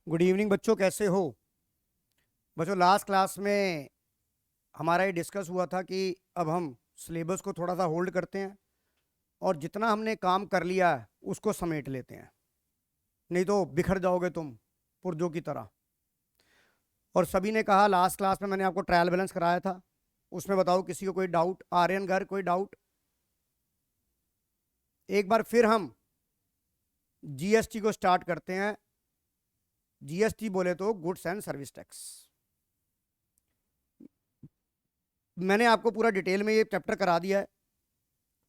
Good evening बच्चों, कैसे हो? बच्चों, लास्ट क्लास में हमारा ये डिस्कस हुआ था कि अब हम सिलेबस को थोड़ा सा होल्ड करते हैं और जितना हमने काम कर लिया है उसको समेट लेते हैं, नहीं तो बिखर जाओगे तुम पुर्जों की तरह। और सभी ने कहा, लास्ट क्लास में मैंने आपको ट्रायल बैलेंस कराया था, उसमें बताओ किसी को कोई डाउट? आर्यन घर कोई डाउट? एक बार फिर हम जीएसटी को स्टार्ट करते हैं। जीएसटी बोले तो गुड्स एंड सर्विस टैक्स। मैंने आपको पूरा डिटेल में ये चैप्टर करा दिया है,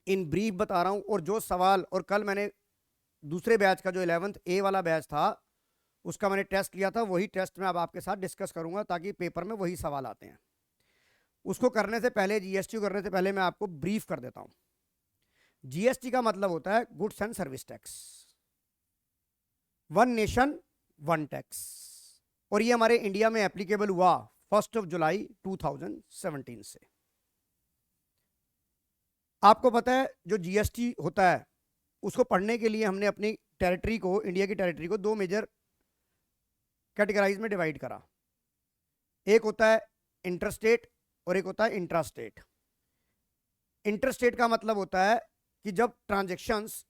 इन ब्रीफ बता रहा हूं। और जो सवाल, और कल मैंने दूसरे बैच का जो 11th ए वाला बैच था उसका मैंने टेस्ट लिया था, वही टेस्ट मैं अब आपके साथ डिस्कस करूंगा ताकि पेपर में वही सवाल आते हैं। उसको करने से पहले, जीएसटी करने से पहले मैं आपको ब्रीफ कर देता हूं। जीएसटी का मतलब होता है goods and service tax, one nation one tax. और ये हमारे इंडिया में एप्लीकेबल हुआ 1 जुलाई 2017 से। आपको पता है जो जीएसटी होता है उसको पढ़ने के लिए हमने अपनी टेरिटरी को, इंडिया की टेरिटरी को दो मेजर कैटेगराइज में डिवाइड करा। एक होता है इंटरस्टेट और एक होता है इंट्रास्टेट। इंटरस्टेट का मतलब होता है कि जब ट्रांजैक्शंस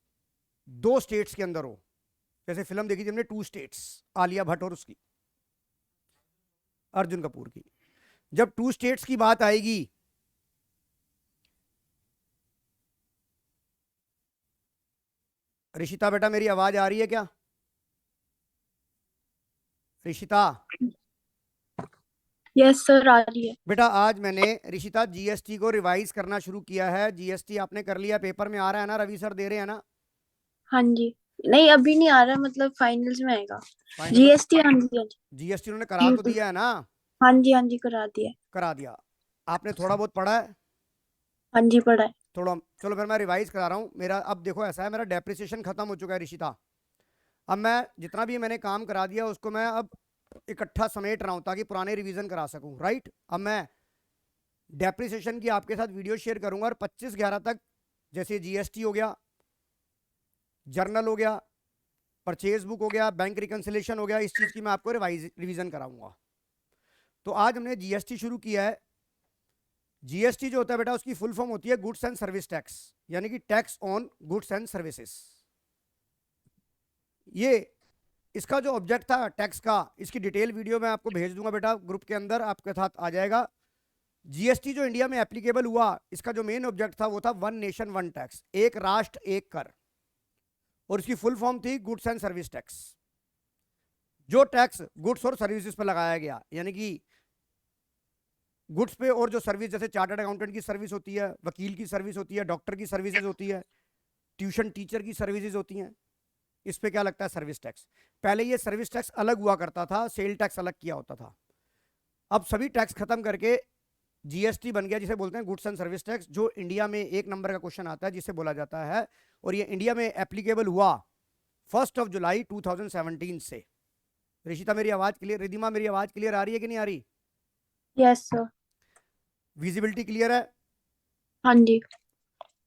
दो स्टेट्स के अंदर हो, जैसे फिल्म देखी थी हमने टू स्टेट्स, आलिया भट्ट और उसकी, अर्जुन कपूर की। जब टू स्टेट्स की बात आएगी, ऋषिता बेटा मेरी आवाज आ रही है क्या? ऋषिता यस सर, आ रही है। बेटा, आज मैंने ऋषिता जीएसटी को रिवाइज करना शुरू किया है। जीएसटी आपने कर लिया, पेपर में आ रहा है ना, रवि सर दे रहे हैं ना? हाँ जी। नहीं, अभी नहीं आ रहा, मतलब फाइनल्स में आएगा। फाइनल में? जीएसटी, हाँ जी हाँ जी। जीएसटी उन्होंने करा तो यूट्यूब, दिया है ना? हाँ जी हाँ जी, करा दिया है। करा दिया। आपने थोड़ा बहुत पढ़ा है? हाँ जी, पढ़ा है। थोड़ा। चलो फिर मैं रिवाइज करा रहा हूँ। मेरा अब देखो ऐसा है, मेरा डेप्रिसिएशन खत्म हो चुका है ऋषिता। अब मैं जितना भी मैंने काम करा दिया उसको मैं अब इकट्ठा समेट रहा हूँ ताकि पुराने रिवीजन करा सकूँ, राइट? अब मैं डेप्रिसिएशन की आपके साथ वीडियो शेयर करूंगा और 25/11 तक, जैसे जीएसटी हो गया, जर्नल हो गया, परचेज बुक हो गया, बैंक रिकंसिलेशन हो गया, इस चीज की मैं आपको रिवीजन कराऊंगा। तो आज हमने जीएसटी शुरू किया है। जीएसटी जो होता है बेटा, उसकी फुल फॉर्म होती है गुड्स एंड सर्विस टैक्स, यानी कि tax on goods and services. ये इसका जो ऑब्जेक्ट था टैक्स का, इसकी डिटेल वीडियो मैं आपको भेज दूंगा बेटा, ग्रुप के अंदर आपके साथ आ जाएगा। जीएसटी जो इंडिया में एप्लीकेबल हुआ, इसका जो मेन ऑब्जेक्ट था वो था वन नेशन वन टैक्स, एक राष्ट्र एक कर। और इसकी फुल फॉर्म थी गुड्स एंड सर्विस टैक्स। जो टैक्स गुड्स और सर्विसेज पर लगाया गया, यानी कि गुड्स पे और जो सर्विस, जैसे चार्टर्ड अकाउंटेंट की सर्विस होती है, वकील की सर्विस होती है, डॉक्टर की सर्विसेज होती है, ट्यूशन टीचर की सर्विसेज होती हैं, इस पे क्या लगता है? Service tax. पहले ये सर्विस टैक्स अलग हुआ करता था, सेल टैक्स अलग किया होता था। अब सभी टैक्स खत्म करके जीएसटी बन गया, जिसे बोलते हैं गुड्स एंड सर्विस टैक्स, जो इंडिया में एक नंबर का क्वेश्चन आता है जिसे बोला जाता है। और ये इंडिया में एप्लीकेबल हुआ 1 जुलाई 2017 से। ऋषिता मेरी आवाज क्लियर, रिधिमा मेरी आवाज क्लियर आ रही है कि नहीं आ रही? Yes sir. विजिबिलिटी क्लियर है? हाँ जी।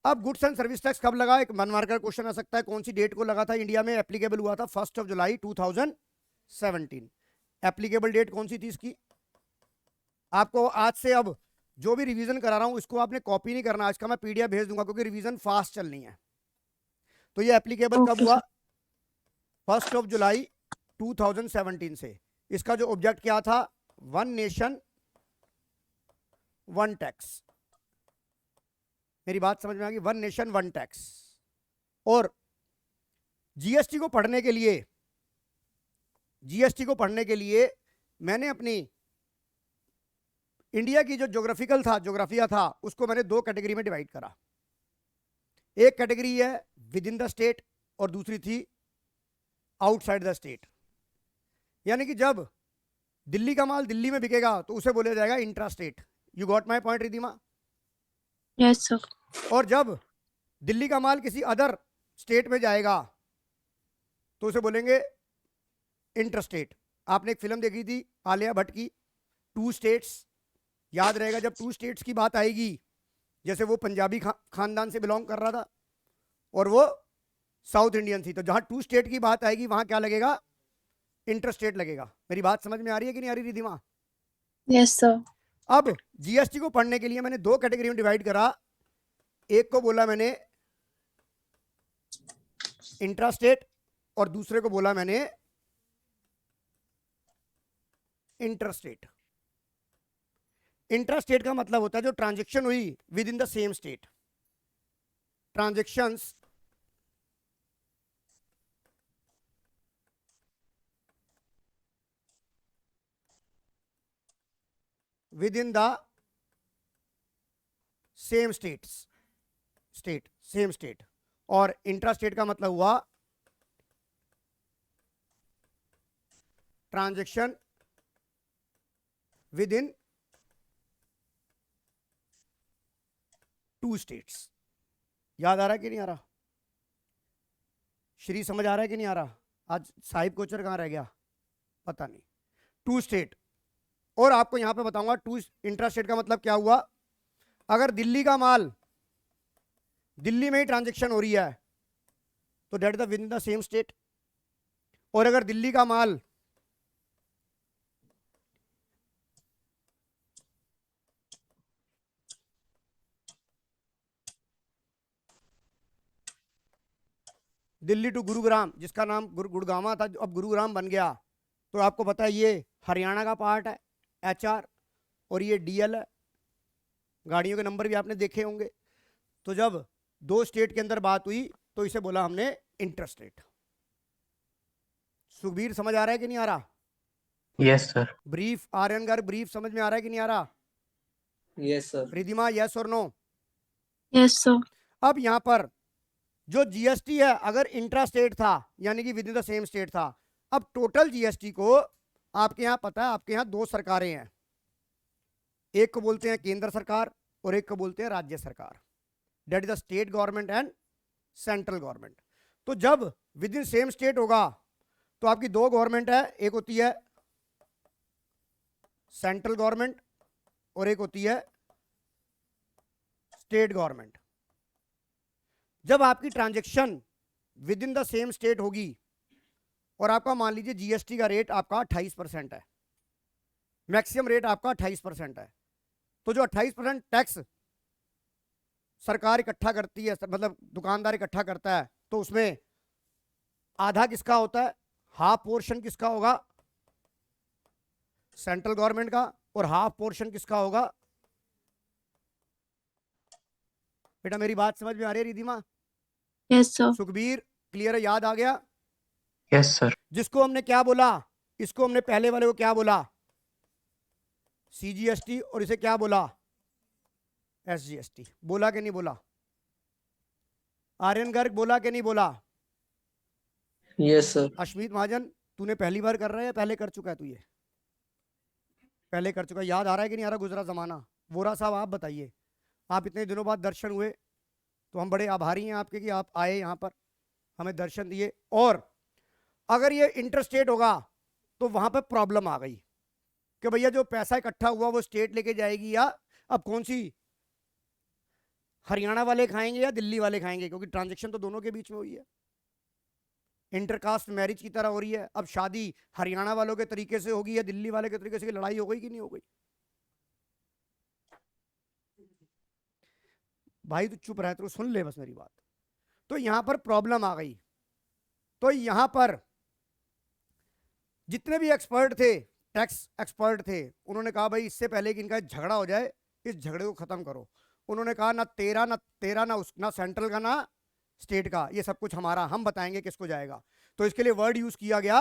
अब गुड्स एंड सर्विस टैक्स कब लगा? एक मन मारकर क्वेश्चन आ सकता है, कौन सी डेट को लगा था? इंडिया में एप्लीकेबल हुआ था 1 जुलाई 2017। एप्लीकेबल डेट कौन सी थी इसकी? आपको आज से, अब जो भी रिवीजन करा रहा हूं इसको आपने कॉपी नहीं करना, आज का मैं पीडीएफ भेज दूंगा क्योंकि रिवीजन फास्ट चलनी है। तो ये एप्लीकेबल कब ओके हुआ? सर। 1 जुलाई 2017 से। इसका जो ऑब्जेक्ट क्या था? One nation one tax. मेरी बात समझ में आ गई? One nation one tax. और जीएसटी को पढ़ने के लिए, मैंने अपनी इंडिया की जो ज्योग्राफिया था उसको मैंने दो कैटेगरी में डिवाइड करा। एक कैटेगरी है विद इन द स्टेट और दूसरी थी आउटसाइड द स्टेट। यानी कि जब दिल्ली का माल दिल्ली में बिकेगा तो उसे बोला जाएगा intra state. You got my point Ridhima? Yes sir. और जब दिल्ली का माल किसी अदर स्टेट में जाएगा तो उसे बोलेंगे इंटर स्टेट। आपने एक फिल्म देखी थी आलिया भट्ट की, टू स्टेट्स, याद रहेगा जब टू स्टेट्स की बात आएगी, जैसे वो पंजाबी खानदान से बिलोंग कर रहा था और वो साउथ इंडियन थी, तो जहां टू स्टेट की बात आएगी वहां क्या लगेगा? इंटर स्टेट लगेगा। मेरी बात समझ में आ रही है कि नहीं आ रही रिधिमा? Yes sir. अब जीएसटी को पढ़ने के लिए मैंने दो कैटेगरी में डिवाइड करा। एक को बोला मैंने इंट्रा स्टेट और दूसरे को बोला मैंने इंटर स्टेट। इंट्रा स्टेट का मतलब होता है जो ट्रांजैक्शन हुई within the same state, transactions within the same same state. और इंट्रा स्टेट का मतलब हुआ transaction within two states. याद आ रहा है कि नहीं आ रहा? श्री समझ आ रहा है कि नहीं आ रहा? आज साहिब कोचर कहाँ रह गया पता नहीं। Two state. और आपको यहां पे बताऊंगा टू इंट्रा स्टेट का मतलब क्या हुआ। अगर दिल्ली का माल दिल्ली में ही ट्रांजैक्शन हो रही है तो that the within the same state. और अगर दिल्ली का माल दिल्ली टू गुरुग्राम, जिसका नाम गुड़गामा था अब गुरुग्राम बन गया, तो आपको पता है ये हरियाणा का पार्ट है एचआर, और ये डीएल है। गाड़ियों के नंबर भी आपने देखे होंगे। तो जब दो स्टेट के अंदर बात हुई तो इसे बोला हमने इंटर स्टेट। सुखबीर समझ आ रहा है कि नहीं आ रहा? Yes sir. Brief Aryan Garg brief समझ में आ रहा है कि नहीं आ रहा? Yes sir. रिधिमा यस और नो? Yes sir. अब यहां पर जो जीएसटी है अगर इंट्रा स्टेट था यानी कि with in the same state था, अब टोटल जीएसटी को आपके यहां पता है आपके यहां दो सरकारें हैं, एक को बोलते हैं केंद्र सरकार और एक को बोलते हैं राज्य सरकार। That is the state government and central government. तो जब विद इन सेम स्टेट होगा तो आपकी दो गवर्नमेंट है, एक होती है सेंट्रल गवर्नमेंट और एक होती है स्टेट गवर्नमेंट। जब आपकी transaction within the same state होगी और आपका मान लीजिए जीएसटी का रेट आपका 28% है, मैक्सिमम रेट आपका 28% है, तो जो 28% टैक्स सरकार इकट्ठा करती है, मतलब दुकानदार इकट्ठा करता है, तो उसमें आधा किसका होता है, हाफ पोर्शन किसका होगा, सेंट्रल गवर्नमेंट का, और हाफ पोर्शन किसका होगा। बेटा मेरी बात समझ में आ रही है Ridhima? Yes sir. Sukhbir clear है? याद आ गया? Yes sir. जिसको हमने क्या बोला, इसको हमने पहले वाले को क्या बोला, सीजीएसटी, और इसे क्या बोला, एसजीएसटी। बोला कि नहीं बोला? आर्यन गर्ग बोला कि नहीं बोला? Yes sir. अश्मीत महाजन तूने पहली बार कर रहा है या पहले कर चुका है? तू ये पहले कर चुका है। याद आ रहा है कि नहीं आ रहा गुजरा जमाना? वोरा साहब आप बताइए, आप इतने दिनों बाद दर्शन हुए तो हम बड़े आभारी हैं आपके कि आप आए यहाँ पर हमें दर्शन दिए। और अगर ये इंटर स्टेट होगा तो वहां पर प्रॉब्लम आ गई कि भैया जो पैसा इकट्ठा हुआ वो स्टेट लेके जाएगी या अब कौन सी, हरियाणा वाले खाएंगे या दिल्ली वाले खाएंगे, क्योंकि ट्रांजैक्शन तो दोनों के बीच में हुई है, इंटरकास्ट मैरिज की तरह हो रही है। अब शादी हरियाणा वालों के तरीके से होगी या दिल्ली वाले के तरीके से, लड़ाई हो गई कि नहीं हो गई? भाई तू चुप रह, तू सुन ले बस मेरी बात। तो यहां पर प्रॉब्लम आ गई। तो यहां पर जितने भी एक्सपर्ट थे, टैक्स एक्सपर्ट थे, उन्होंने कहा भाई इससे पहले कि इनका झगड़ा हो जाए इस झगड़े को खत्म करो। उन्होंने कहा ना तेरा ना सेंट्रल का ना स्टेट का, ये सब कुछ हमारा, हम बताएंगे किसको जाएगा। तो इसके लिए वर्ड यूज किया गया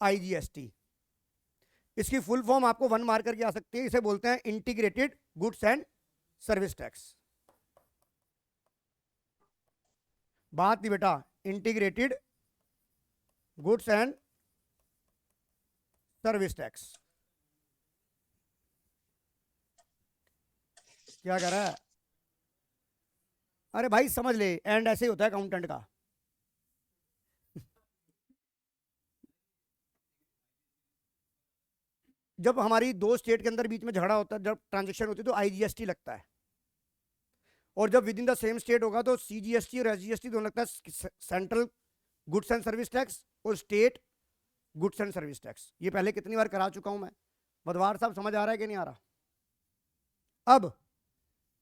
आईजीएसटी। इसकी फुल फॉर्म आपको वन मार्क करके आ सकती है, इसे बोलते हैं integrated goods and service tax. बात नहीं बेटा, integrated goods and service tax. क्या कर रहा है? अरे भाई समझ ले, एंड ऐसे ही होता है अकाउंटेंट का। जब हमारी दो स्टेट के अंदर बीच में झगड़ा होता है, जब ट्रांजैक्शन होती है तो आईजीएसटी लगता है, और जब within the same state होगा तो सीजीएसटी और एसजीएसटी दोनों लगता है। Central goods and service tax और state goods and service tax. ये पहले कितनी बार करा चुका हूं मैं। बदवार साहब समझ आ रहा है कि नहीं आ रहा? अब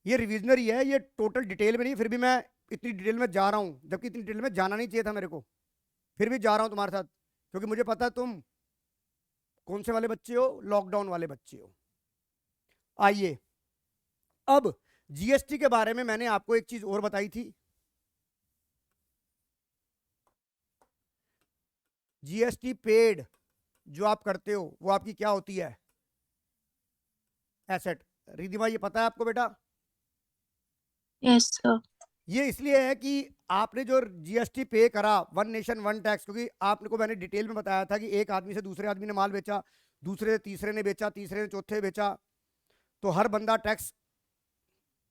ये रिविजनरी है, ये टोटल डिटेल में नहीं, फिर भी मैं इतनी डिटेल में जा रहा हूं, जबकि इतनी डिटेल में जाना नहीं चाहिए था मेरे को, फिर भी जा रहा हूं तुम्हारे साथ, क्योंकि मुझे पता है तुम कौन से वाले बच्चे हो, लॉकडाउन वाले बच्चे हो। आइए, अब जीएसटी के बारे में मैंने आपको एक चीज और बताई थी। जीएसटी पेड जो आप करते हो वो आपकी क्या होती है? एसेट। रिधिमा ये पता है आपको बेटा? Yes sir. ये इसलिए है कि आपने जो जीएसटी पे करा, वन नेशन वन टैक्स, क्योंकि आपको मैंने डिटेल में बताया था कि एक आदमी से दूसरे आदमी ने माल बेचा, दूसरे से तीसरे ने बेचा, तीसरे ने चौथे बेचा, तो हर बंदा टैक्स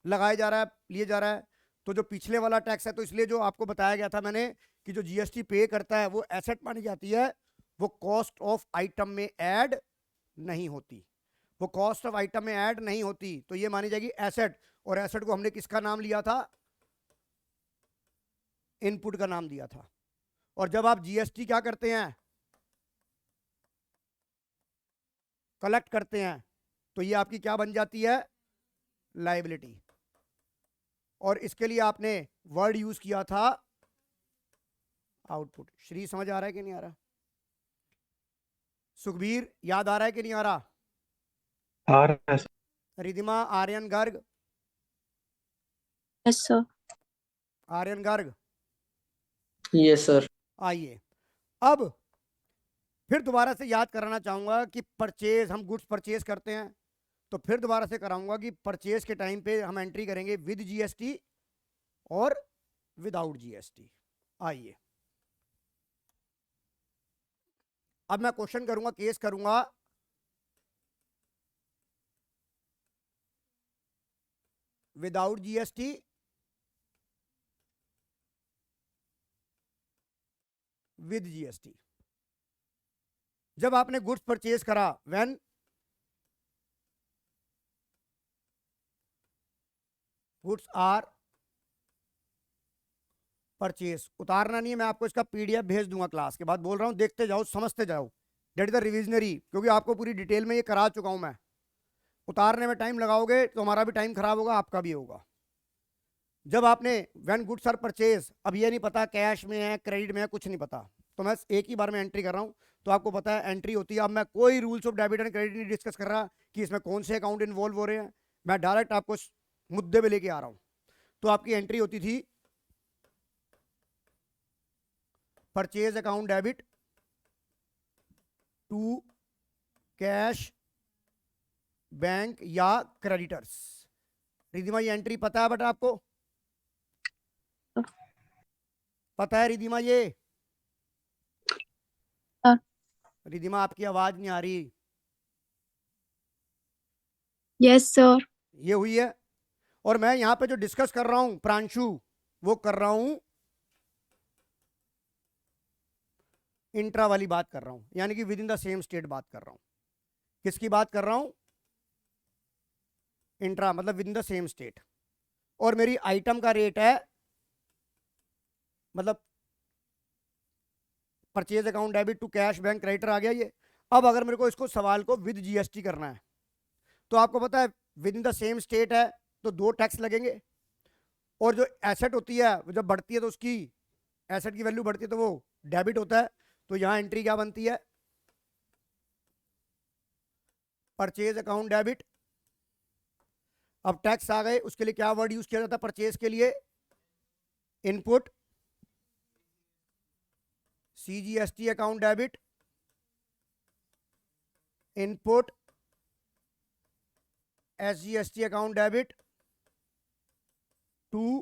लगाया जा रहा है, लिए जा रहा है। तो जो पिछले वाला टैक्स है, तो इसलिए जो आपको बताया गया था मैंने कि जो जीएसटी पे करता है वो एसेट मानी जाती है, वो कॉस्ट ऑफ आइटम में ऐड नहीं होती, वो कॉस्ट ऑफ आइटम में ऐड नहीं होती, तो ये मानी जाएगी एसेट। और एसेट को हमने किसका नाम लिया था? इनपुट का नाम दिया था। और जब आप जीएसटी क्या करते हैं, कलेक्ट करते हैं, तो ये आपकी क्या बन जाती है? लायबिलिटी। और इसके लिए आपने वर्ड यूज किया था आउटपुट। श्री समझ आ रहा है कि नहीं आ रहा? सुखबीर याद आ रहा है कि नहीं आ रहा? आ रहा है sir. Ridhima, Aryan Garg, yes sir. Aryan Garg, Yes, sir. आइए अब फिर दोबारा से याद कराना चाहूंगा कि परचेज, हम गुड्स परचेज करते हैं, तो फिर दोबारा से कराऊंगा कि परचेज के टाइम पे हम एंट्री करेंगे विद जीएसटी और विदाउट जीएसटी। आइए, अब मैं क्वेश्चन करूंगा, केस करूंगा। Without GST, with GST. जब आपने गुड्स परचेज करा, व्हेन गुड्स आर परचेज, उतारना नहीं है, मैं आपको इसका पीडीएफ भेज दूंगा क्लास के बाद, बोल रहा हूं देखते जाओ, समझते जाओ। डेट इज द रिविजनरी, क्योंकि आपको पूरी डिटेल में ये करा चुका हूं मैं। उतारने में टाइम लगाओगे तो हमारा भी टाइम खराब होगा, आपका भी होगा। जब आपने व्हेन गुड्स आर परचेज, अब ये नहीं पता कैश में है, क्रेडिट में है, कुछ नहीं पता, तो मैं एक ही बार में एंट्री कर रहा हूं, तो आपको पता है एंट्री होती है। अब मैं कोई rules of debit and credit नहीं डिस्कस कर रहा कि इसमें कौन से अकाउंट इन्वॉल्व हो रहे हैं, मैं डायरेक्ट आपको मुद्दे पे लेके आ रहा हूं। तो आपकी एंट्री होती थी purchase account debit to cash bank या क्रेडिटर्स। रिधिमा ये एंट्री पता है बेटा आपको? पता है रिधिमा ये? हाँ। रिधिमा आपकी आवाज नहीं आ रही। Yes sir. ये हुई है। और मैं यहां पे जो डिस्कस कर रहा हूं प्रांशु, वो कर रहा हूं इंट्रा वाली बात कर रहा हूं, यानी कि with in the same state बात कर रहा हूं। किसकी बात कर रहा हूं? इंट्रा, मतलब within the same state. और मेरी आइटम का रेट है, मतलब purchase account debit to cash bank creditor आ गया ये। अब अगर मेरे को इसको सवाल को विद जीएसटी करना है, तो आपको पता है with in the same state है तो 2 टैक्स लगेंगे। और जो एसेट होती है वो जब बढ़ती है तो उसकी एसेट की वैल्यू बढ़ती है तो वो डेबिट होता है। तो यहां एंट्री क्या बनती है? Purchase account debit. अब टैक्स आ गए, उसके लिए क्या वर्ड यूज किया जाता है परचेज के लिए? Input. CGST account debit, input SGST account debit to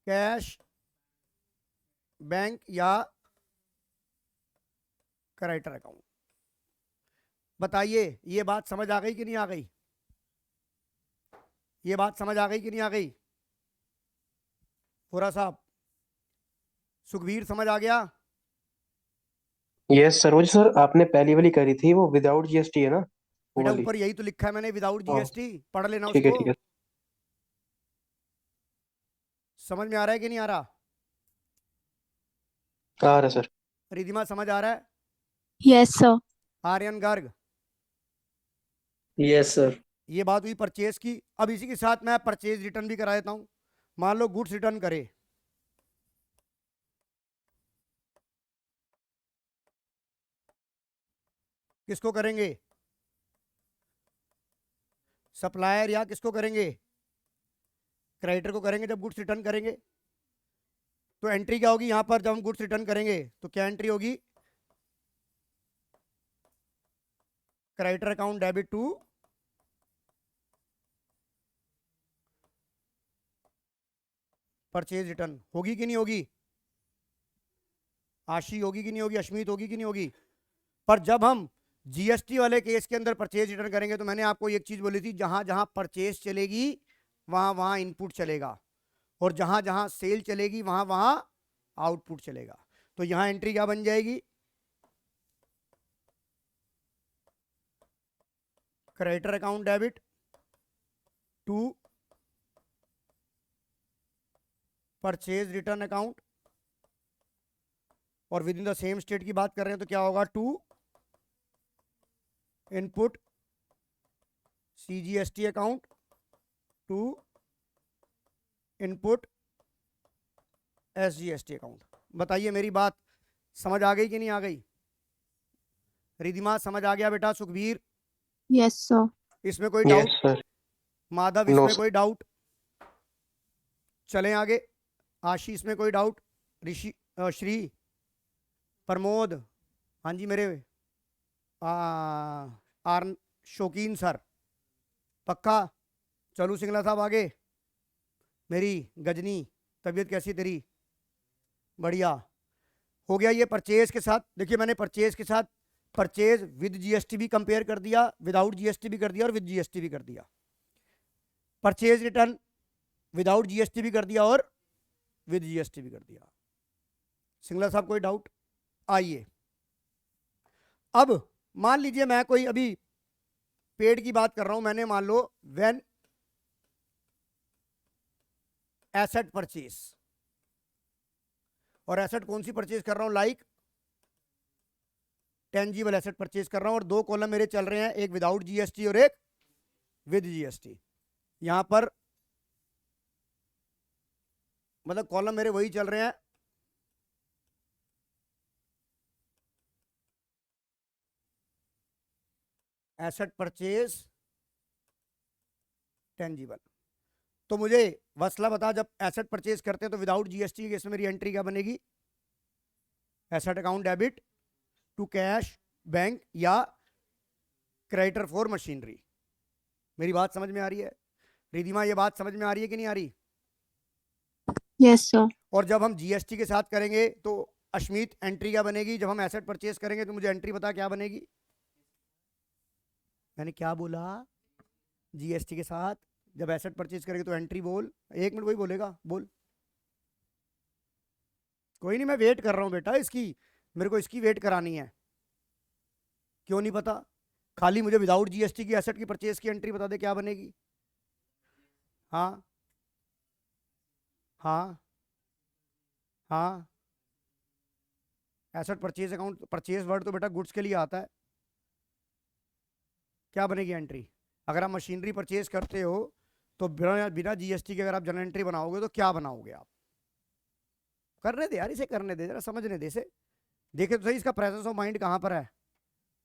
cash bank या क्रेडिटर अकाउंट। बताइए ये बात समझ आ गई कि नहीं आ गई? ये बात समझ आ गई कि नहीं आ गई? होरा साहब, सुखबीर समझ आ गया? Yes sir. वो जो सर आपने पहली वाली करी थी वो विदाउट जीएसटी है ना, वो बेटा वाली? ऊपर यही तो लिखा है मैंने, विदाउट हाँ, जीएसटी, पढ़ लेना ठीक है उसको। ठीक है। समझ में आ रहा है कि नहीं आ रहा? आ रहा है सर। रिधिमा समझ आ रहा है? Yes sir. Aryan Garg, Yes, sir. ये बात हुई परचेज की। अब इसी के साथ मैं परचेज रिटर्न भी करा देता हूं। मान लो गुड्स रिटर्न करे, किसको करेंगे? सप्लायर या किसको करेंगे? क्रेडिटर को करेंगे जब गुड्स रिटर्न करेंगे। तो एंट्री क्या होगी यहां पर जब हम गुड्स रिटर्न करेंगे? तो क्या एंट्री होगी? Creditor account debit to purchase return. होगी कि नहीं होगी? आशी होगी कि नहीं होगी? अश्मीत होगी कि नहीं होगी? पर जब हम जीएसटी वाले केस के अंदर परचेज रिटर्न करेंगे तो मैंने आपको एक चीज बोली थी, जहां जहां परचेज चलेगी वहां वहां इनपुट चलेगा, और जहां जहां सेल चलेगी वहां वहां आउटपुट चलेगा। तो यहां एंट्री क्या बन जाएगी? Creditor account debit to purchase return account, और within the same state की बात कर रहे हैं तो क्या होगा? To input CGST account to input SGST account. बताइए मेरी बात समझ आ गई कि नहीं आ गई? रिधिमा समझ आ गया बेटा? Sukhbir yes sir. इसमें कोई yes doubt? Sir. Madhav no इसमें सर। कोई डाउट? चलें आगे। आशी इसमें कोई डाउट? ऋषि श्री, प्रमोद, हाँ जी मेरे आर शौकीन सर, पक्का? चलू सिंगला साहब आगे। मेरी गजनी, तबीयत कैसी तेरी? बढ़िया। हो गया ये परचेज के साथ। देखिए मैंने परचेज के साथ परचेज विद जीएसटी भी कंपेयर कर दिया, विदाउट जीएसटी भी कर दिया, और विद जीएसटी भी कर दिया। परचेज रिटर्न विदाउट जीएसटी भी कर दिया और विद जीएसटी भी कर दिया। सिंगला साहब कोई डाउट? आइए अब मान लीजिए मैं कोई अभी पेड की बात कर रहा हूं, मैंने मान लो व्हेन एसेट परचेज, और एसेट कौन सी परचेज कर रहा हूं? लाइक टेंजिबल एसेट परचेज कर रहा हूं, और दो कॉलम मेरे चल रहे हैं, एक विदाउट जीएसटी और एक विद जीएसटी। यहां पर मतलब कॉलम मेरे वही चल रहे हैं, एसेट परचेज टेंजिबल। तो मुझे वसला बता, जब एसेट परचेज करते हैं तो विदाउट जीएसटी के केस में मेरी एंट्री क्या बनेगी? Asset account debit to cash bank या क्रेडिटर फॉर मशीनरी। मेरी बात समझ में आ रही है? रिधिमा ये बात समझ में आ रही है कि नहीं आ रही? Yes sir. और जब हम जीएसटी के साथ करेंगे तो अश्मीत एंट्री क्या बनेगी? जब हम एसेट परचेज करेंगे तो मुझे एंट्री बता क्या बनेगी? मैंने क्या बोला? जीएसटी के साथ जब एसेट परचेज करेंगे तो एंट्री बोल। एक मिनट वही बोलेगा, बोल। कोई नहीं, मैं वेट कर रहा हूं बेटा इसकी, मेरे को इसकी वेट करानी है। क्यों नहीं पता? खाली मुझे विदाउट जीएसटी की एसेट की परचेज की एंट्री बता दे क्या बनेगी। हाँ हाँ हाँ। Asset purchase account, purchase word तो बेटा गुड्स के लिए आता है। क्या बनेगी एंट्री? अगर आप मशीनरी परचेज करते हो तो बिना जीएसटी के अगर आप जनरल एंट्री बनाओगे तो क्या बनाओगे आप? करने दे यार, इसे करने दे, जरा समझने दे इसे। देखे तो सही इसका प्रेजेंस ऑफ माइंड कहाँ पर है।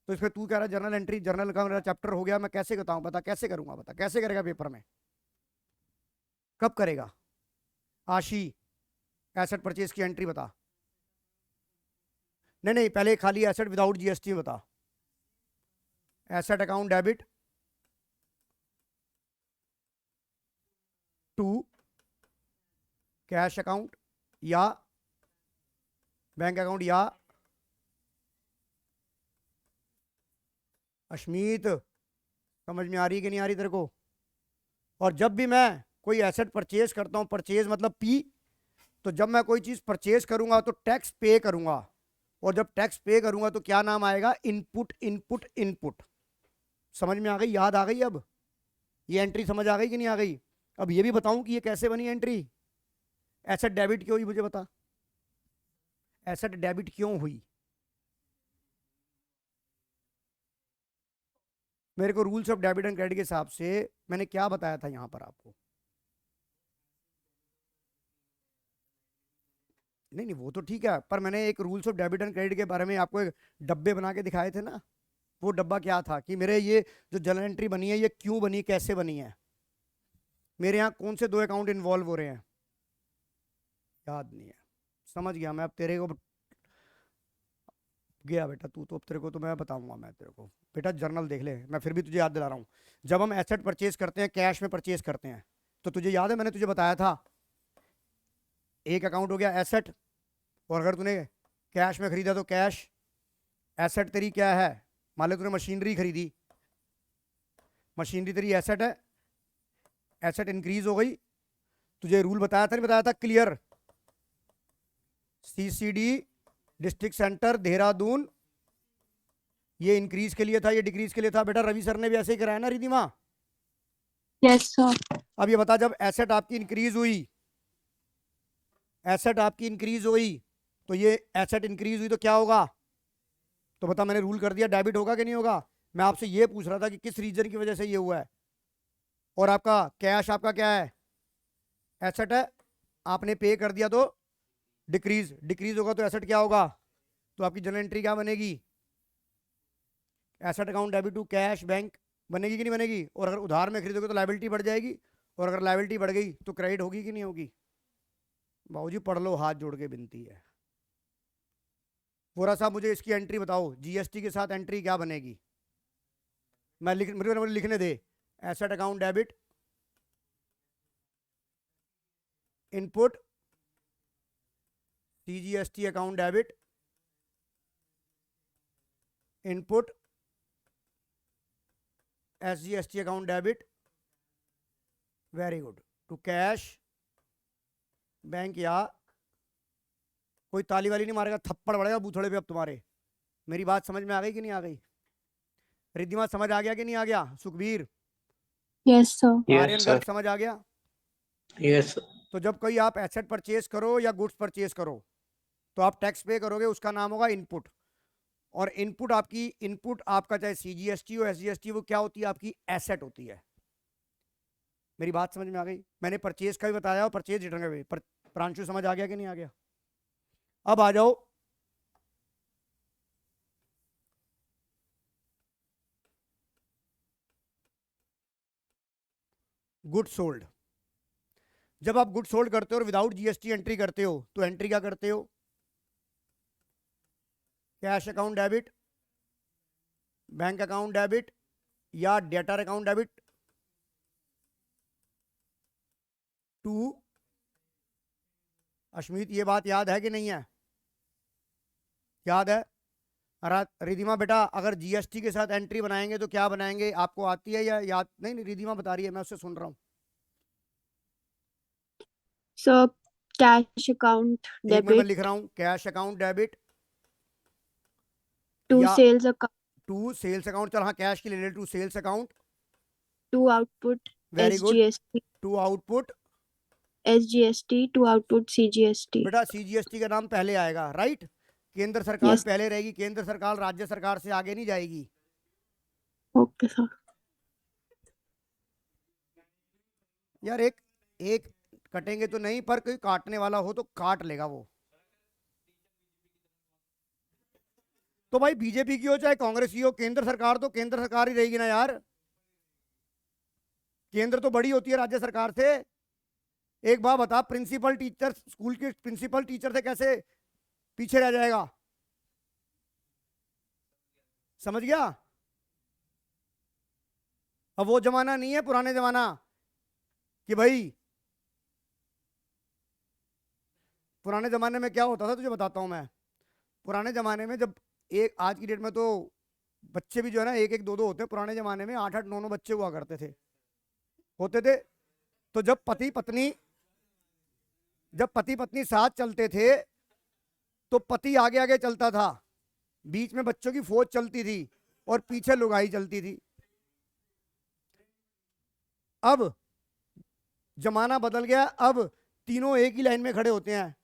तो इसमें तू कह रहा है जर्नल एंट्री, जर्नल का मेरा चैप्टर हो गया, मैं कैसे बताऊं? बता कैसे करूंगा, बता कैसे करेगा पेपर में? कब करेगा? आशी एसेट परचेज की एंट्री बता। नहीं नहीं, पहले खाली एसेट विदाउट जीएसटी बता। Asset account debit to cash account या बैंक अकाउंट या अश्मीत समझ में आ रही है कि नहीं आ रही तेरे को? और जब भी मैं कोई एसेट परचेज करता हूं, परचेज मतलब पी, तो जब मैं कोई चीज परचेज करूंगा तो टैक्स पे करूंगा, और जब टैक्स पे करूंगा तो क्या नाम आएगा? Input input input. समझ में आ गई? याद आ गई? अब ये एंट्री समझ आ गई कि नहीं आ गई? अब ये भी बताऊं कि ये कैसे बनी एंट्री? एसेट डेबिट क्यों हुई मुझे बता। एसेट डेबिट क्यों हुई? मेरे को rules of debit and credit के हिसाब से मैंने क्या बताया था यहां पर आपको? नहीं नहीं वो तो ठीक है, पर मैंने एक rules of debit and credit के बारे में आपको एक डब्बे बना के दिखाए थे ना। वो डब्बा क्या था कि मेरे ये जो जर्नल एंट्री बनी है ये क्यों बनी, कैसे बनी है, मेरे यहाँ कौन से 2 अकाउंट इन्वॉल्व हो रहे हैं, याद नहीं है। समझ गया मैं, अब तेरे को गया बेटा तू तो, अब तेरे को तो मैं बताऊंगा। मैं तेरे को बेटा जर्नल देख ले, मैं फिर भी तुझे याद दिला रहा हूँ। जब हम एसेट परचेज करते हैं, कैश में परचेज करते हैं, तो तुझे याद है मैंने तुझे बताया था एक अकाउंट हो गया एसेट, और अगर तूने कैश में खरीदा तो कैश। एसेट तेरी क्या है? मान लो तूने मशीनरी खरीदी, मशीनरी तेरी एसेट है, एसेट इंक्रीज हो गई। तुझे रूल बताया था नहीं बताया था? Clear, CCD district centre Dehradun, ये इंक्रीज के लिए था, ये डिक्रीज के लिए था। बेटा रवि सर ने भी ऐसे ही कराया ना रिधिमा? Yes sir. अब ये बता, जब एसेट आपकी इंक्रीज हुई, एसेट आपकी इंक्रीज हुई, तो ये एसेट इंक्रीज हुई तो क्या होगा? तो बता, मैंने रूल कर दिया, डेबिट होगा कि नहीं होगा? मैं आपसे ये पूछ रहा था कि किस रीजन की वजह से ये हुआ है। और आपका कैश आपका क्या है? एसेट है, आपने पे कर दिया तो डिक्रीज, डिक्रीज होगा तो एसेट क्या होगा? तो आपकी जर्नल एंट्री क्या बनेगी? Asset account debit to cash bank बनेगी कि नहीं बनेगी? और अगर उधार में खरीदोगे तो लायबिलिटी बढ़ जाएगी, और अगर लायबिलिटी बढ़ गई तो क्रेडिट होगी कि नहीं होगी? बाबूजी पढ़ लो, हाथ जोड़ के विनती है। वोरा साहब मुझे इसकी एंट्री बताओ, जीएसटी के साथ एंट्री क्या बनेगी? मैं मुझे लिखने दे, asset account debit input, CGST account debit input, SGST account debit, very good, to cash bank. या कोई ताली वाली नहीं मारेगा, थप्पड़ पड़ेगा बूथड़े पे अब तुम्हारे। मेरी बात समझ में आ गई कि नहीं आ गई? रिद्धिमा समझ आ गया कि नहीं आ गया? Sukhbir, yes sir. Aryan yes Garg sir. समझ आ गया? Yes, sir. तो जब कोई आप एसेट परचेज करो या गुड्स परचेज करो तो आप टैक्स पे करोगे, उसका नाम होगा इनपुट। और इनपुट आपकी, इनपुट आपका चाहे सीजीएसटी हो एसजीएसटी, वो क्या होती है? आपकी एसेट होती है। मेरी बात समझ में आ गई? मैंने परचेज का भी बताया और परचेज रिटर्न का भी। प्रांशु समझ आ गया कि नहीं आ गया? अब आ जाओ, गुड सोल्ड। जब आप गुड सोल्ड करते हो और विदाउट जीएसटी एंट्री करते हो तो एंट्री क्या करते हो? Cash account debit, bank account debit, या debtor account debit to. Ashmit ये बात याद है कि नहीं है? याद है? रिधिमा बेटा अगर जीएसटी के साथ एंट्री बनाएंगे तो क्या बनाएंगे, आपको आती है या याद नहीं? नहीं रिधिमा बता रही है, मैं उससे सुन रहा हूँ। सर कैश अकाउंट एक मिनट मैं डेबिट लिख रहा हूँ, कैश अकाउंट डेबिट टू या sales account to sales account. चल हाँ, कैश की ले ले, to sales account, to output very good, SGST to output. SGST to output CGST. बेटा सीजीएसटी का नाम पहले आएगा, राइट? केंद्र सरकार यस। पहले रहेगी, केंद्र सरकार राज्य सरकार से आगे नहीं जाएगी। Okay sir. यार एक एक कटेंगे तो नहीं, पर कोई काटने वाला हो तो काट लेगा वो। तो भाई बीजेपी की हो चाहे कांग्रेस की हो, केंद्र सरकार तो केंद्र सरकार ही रहेगी ना यार। केंद्र तो बड़ी होती है राज्य सरकार से। एक बात बता, प्रिंसिपल टीचर, स्कूल के प्रिंसिपल टीचर से कैसे पीछे रह जाएगा? समझ गया? अब वो जमाना नहीं है, पुराने जमाना कि भाई, पुराने जमाने में क्या होता था तुझे बताता हूं मैं। पुराने जमाने में जब एक, आज की डेट में तो बच्चे भी जो है ना एक एक दो दो होते हैं, पुराने जमाने में 8 8 9 9 बच्चे हुआ करते थे, होते थे। तो जब पति पत्नी साथ चलते थे तो पति आगे आगे चलता था, बीच में बच्चों की फौज चलती थी और पीछे लुगाई चलती थी। अब जमाना बदल गया, अब तीनों एक ही लाइन में खड़े होते हैं।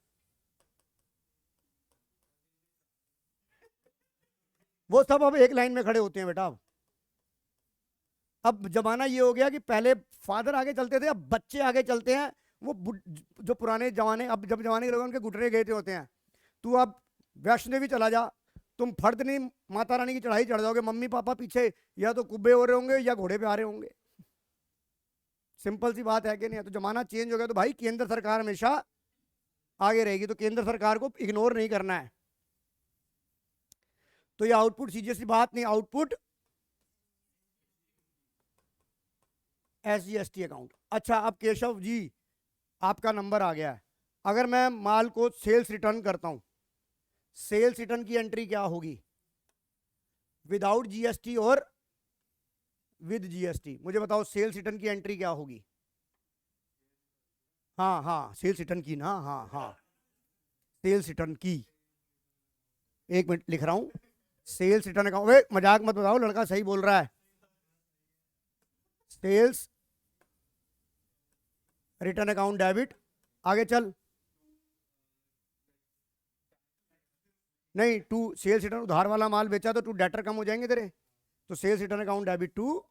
वो सब अब एक लाइन में खड़े होते हैं बेटा। अब जमाना ये हो गया कि पहले फादर आगे चलते थे, अब बच्चे आगे चलते हैं। वो जो पुराने जमाने, अब जब जमाने के लोग उनके गुटरे गए थे होते हैं। तू अब वैष्णो देवी चला जा, तुम फर्द नहीं माता रानी की चढ़ाई चढ़ जाओगे, मम्मी पापा पीछे या तो कुब्बे हो रहे होंगे या घोड़े पे आ रहे होंगे। सिंपल सी बात है कि नहीं? तो जमाना चेंज हो गया, तो भाई केंद्र सरकार हमेशा आगे रहेगी, तो केंद्र सरकार को इग्नोर नहीं करना है। तो ये आउटपुट सीधी सी बात नहीं, आउटपुट SGST अकाउंट। अच्छा, अब केशव जी आपका नंबर आ गया है। अगर मैं माल को सेल्स रिटर्न करता हूं, सेल्स रिटर्न की एंट्री क्या होगी? विदाउट GST और विद GST? मुझे बताओ सेल्स रिटर्न की एंट्री क्या होगी? हाँ हाँ, सेल्स रिटर्न की ना, हाँ हाँ, सेल्स रिटर्न की। एक मिनट लिख रहा हूं, सेल्स रिटर्न अकाउंट। मजाक मत बताओ, लड़का सही बोल रहा है। Sales return account debit. आगे चल। नहीं, टू सेल्स रिटर्न, उधार वाला माल बेचा तो टू डेटर कम हो जाएंगे तेरे, तो sales return account debit to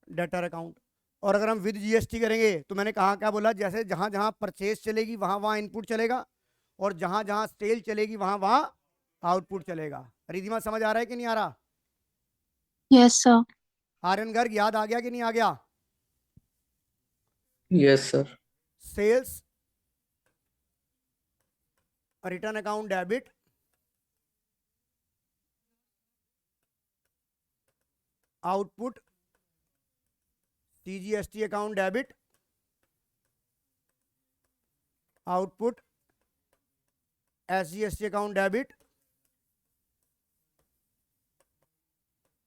debtor account. और अगर हम विद GST करेंगे तो मैंने कहा क्या बोला, जैसे जहां जहां परचेज चलेगी वहां वहां इनपुट चलेगा, और जहां जहां सेल चलेगी वहां वहां आउटपुट चलेगा। रिधिमा समझ आ रहा है कि नहीं आ रहा? Yes sir. आर्यन गर्ग याद आ गया कि नहीं आ गया? Yes, sir. Sales return account debit output CGST account debit output SGST account debit.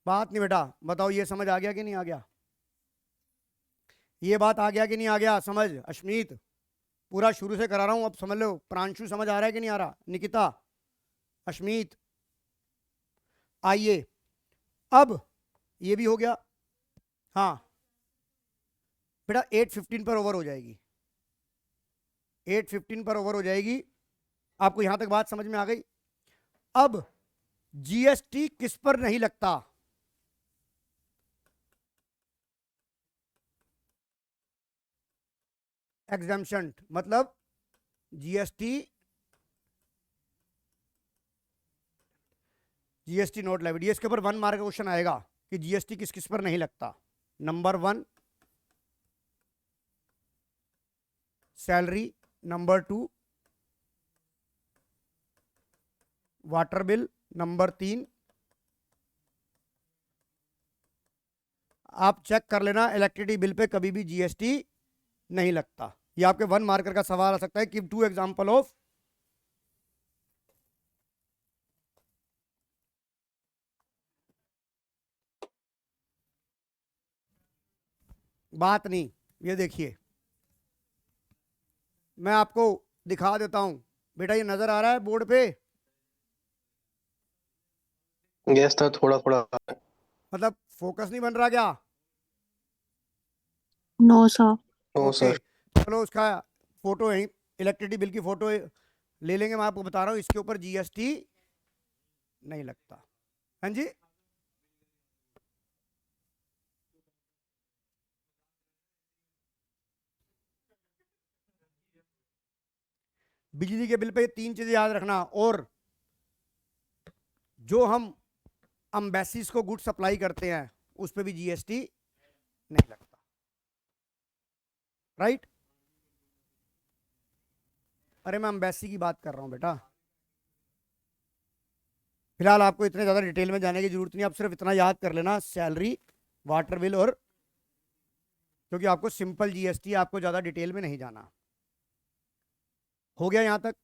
बात नहीं बेटा, बताओ ये समझ आ गया कि नहीं आ गया? ये बात आ गया कि नहीं आ गया समझ? अश्मीत, पूरा शुरू से करा रहा हूं, अब समझ लो। प्रांशु समझ आ रहा है कि नहीं आ रहा? निकिता, अश्मीत, आइए अब ये भी हो गया। हाँ बेटा 8:15 पर ओवर हो जाएगी, 8:15 पर ओवर हो जाएगी। आपको यहां तक बात समझ में आ गई? अब GST किस पर नहीं लगता? एग्जाम्पशन मतलब GST नोट लाइबिलिटी। इसके ऊपर 1 मार्क का क्वेश्चन आएगा कि GST किस किस पर नहीं लगता। Number 1 salary, number 2 water bill, number 3 आप चेक कर लेना, इलेक्ट्रिसिटी बिल पे कभी भी GST नहीं लगता। ये आपके 1 मार्कर का सवाल आ सकता है। Give 2 example of. बात नहीं, ये देखिए मैं आपको दिखा देता हूं बेटा, ये नजर आ रहा है बोर्ड पे? यस सर, थोड़ा थोड़ा। मतलब फोकस नहीं बन रहा क्या? No sir. No okay, sir. चलो उसका फोटो है, इलेक्ट्रिसिटी बिल की फोटो ले लेंगे। मैं आपको बता रहा हूं इसके ऊपर GST नहीं लगता। हाँ जी, बिजली के बिल पे 3 चीजें याद रखना। और जो हम अम्बेसीज को गुड सप्लाई करते हैं उस पर भी GST नहीं लगता, राइट? अरे मैं अम्बेसी की बात कर रहा हूं बेटा। फिलहाल आपको इतने ज्यादा डिटेल में जाने की जरूरत नहीं, आप सिर्फ इतना याद कर लेना, सैलरी, वाटर बिल, और क्योंकि आपको सिंपल GST, आपको ज्यादा डिटेल में नहीं जाना। हो गया यहां तक?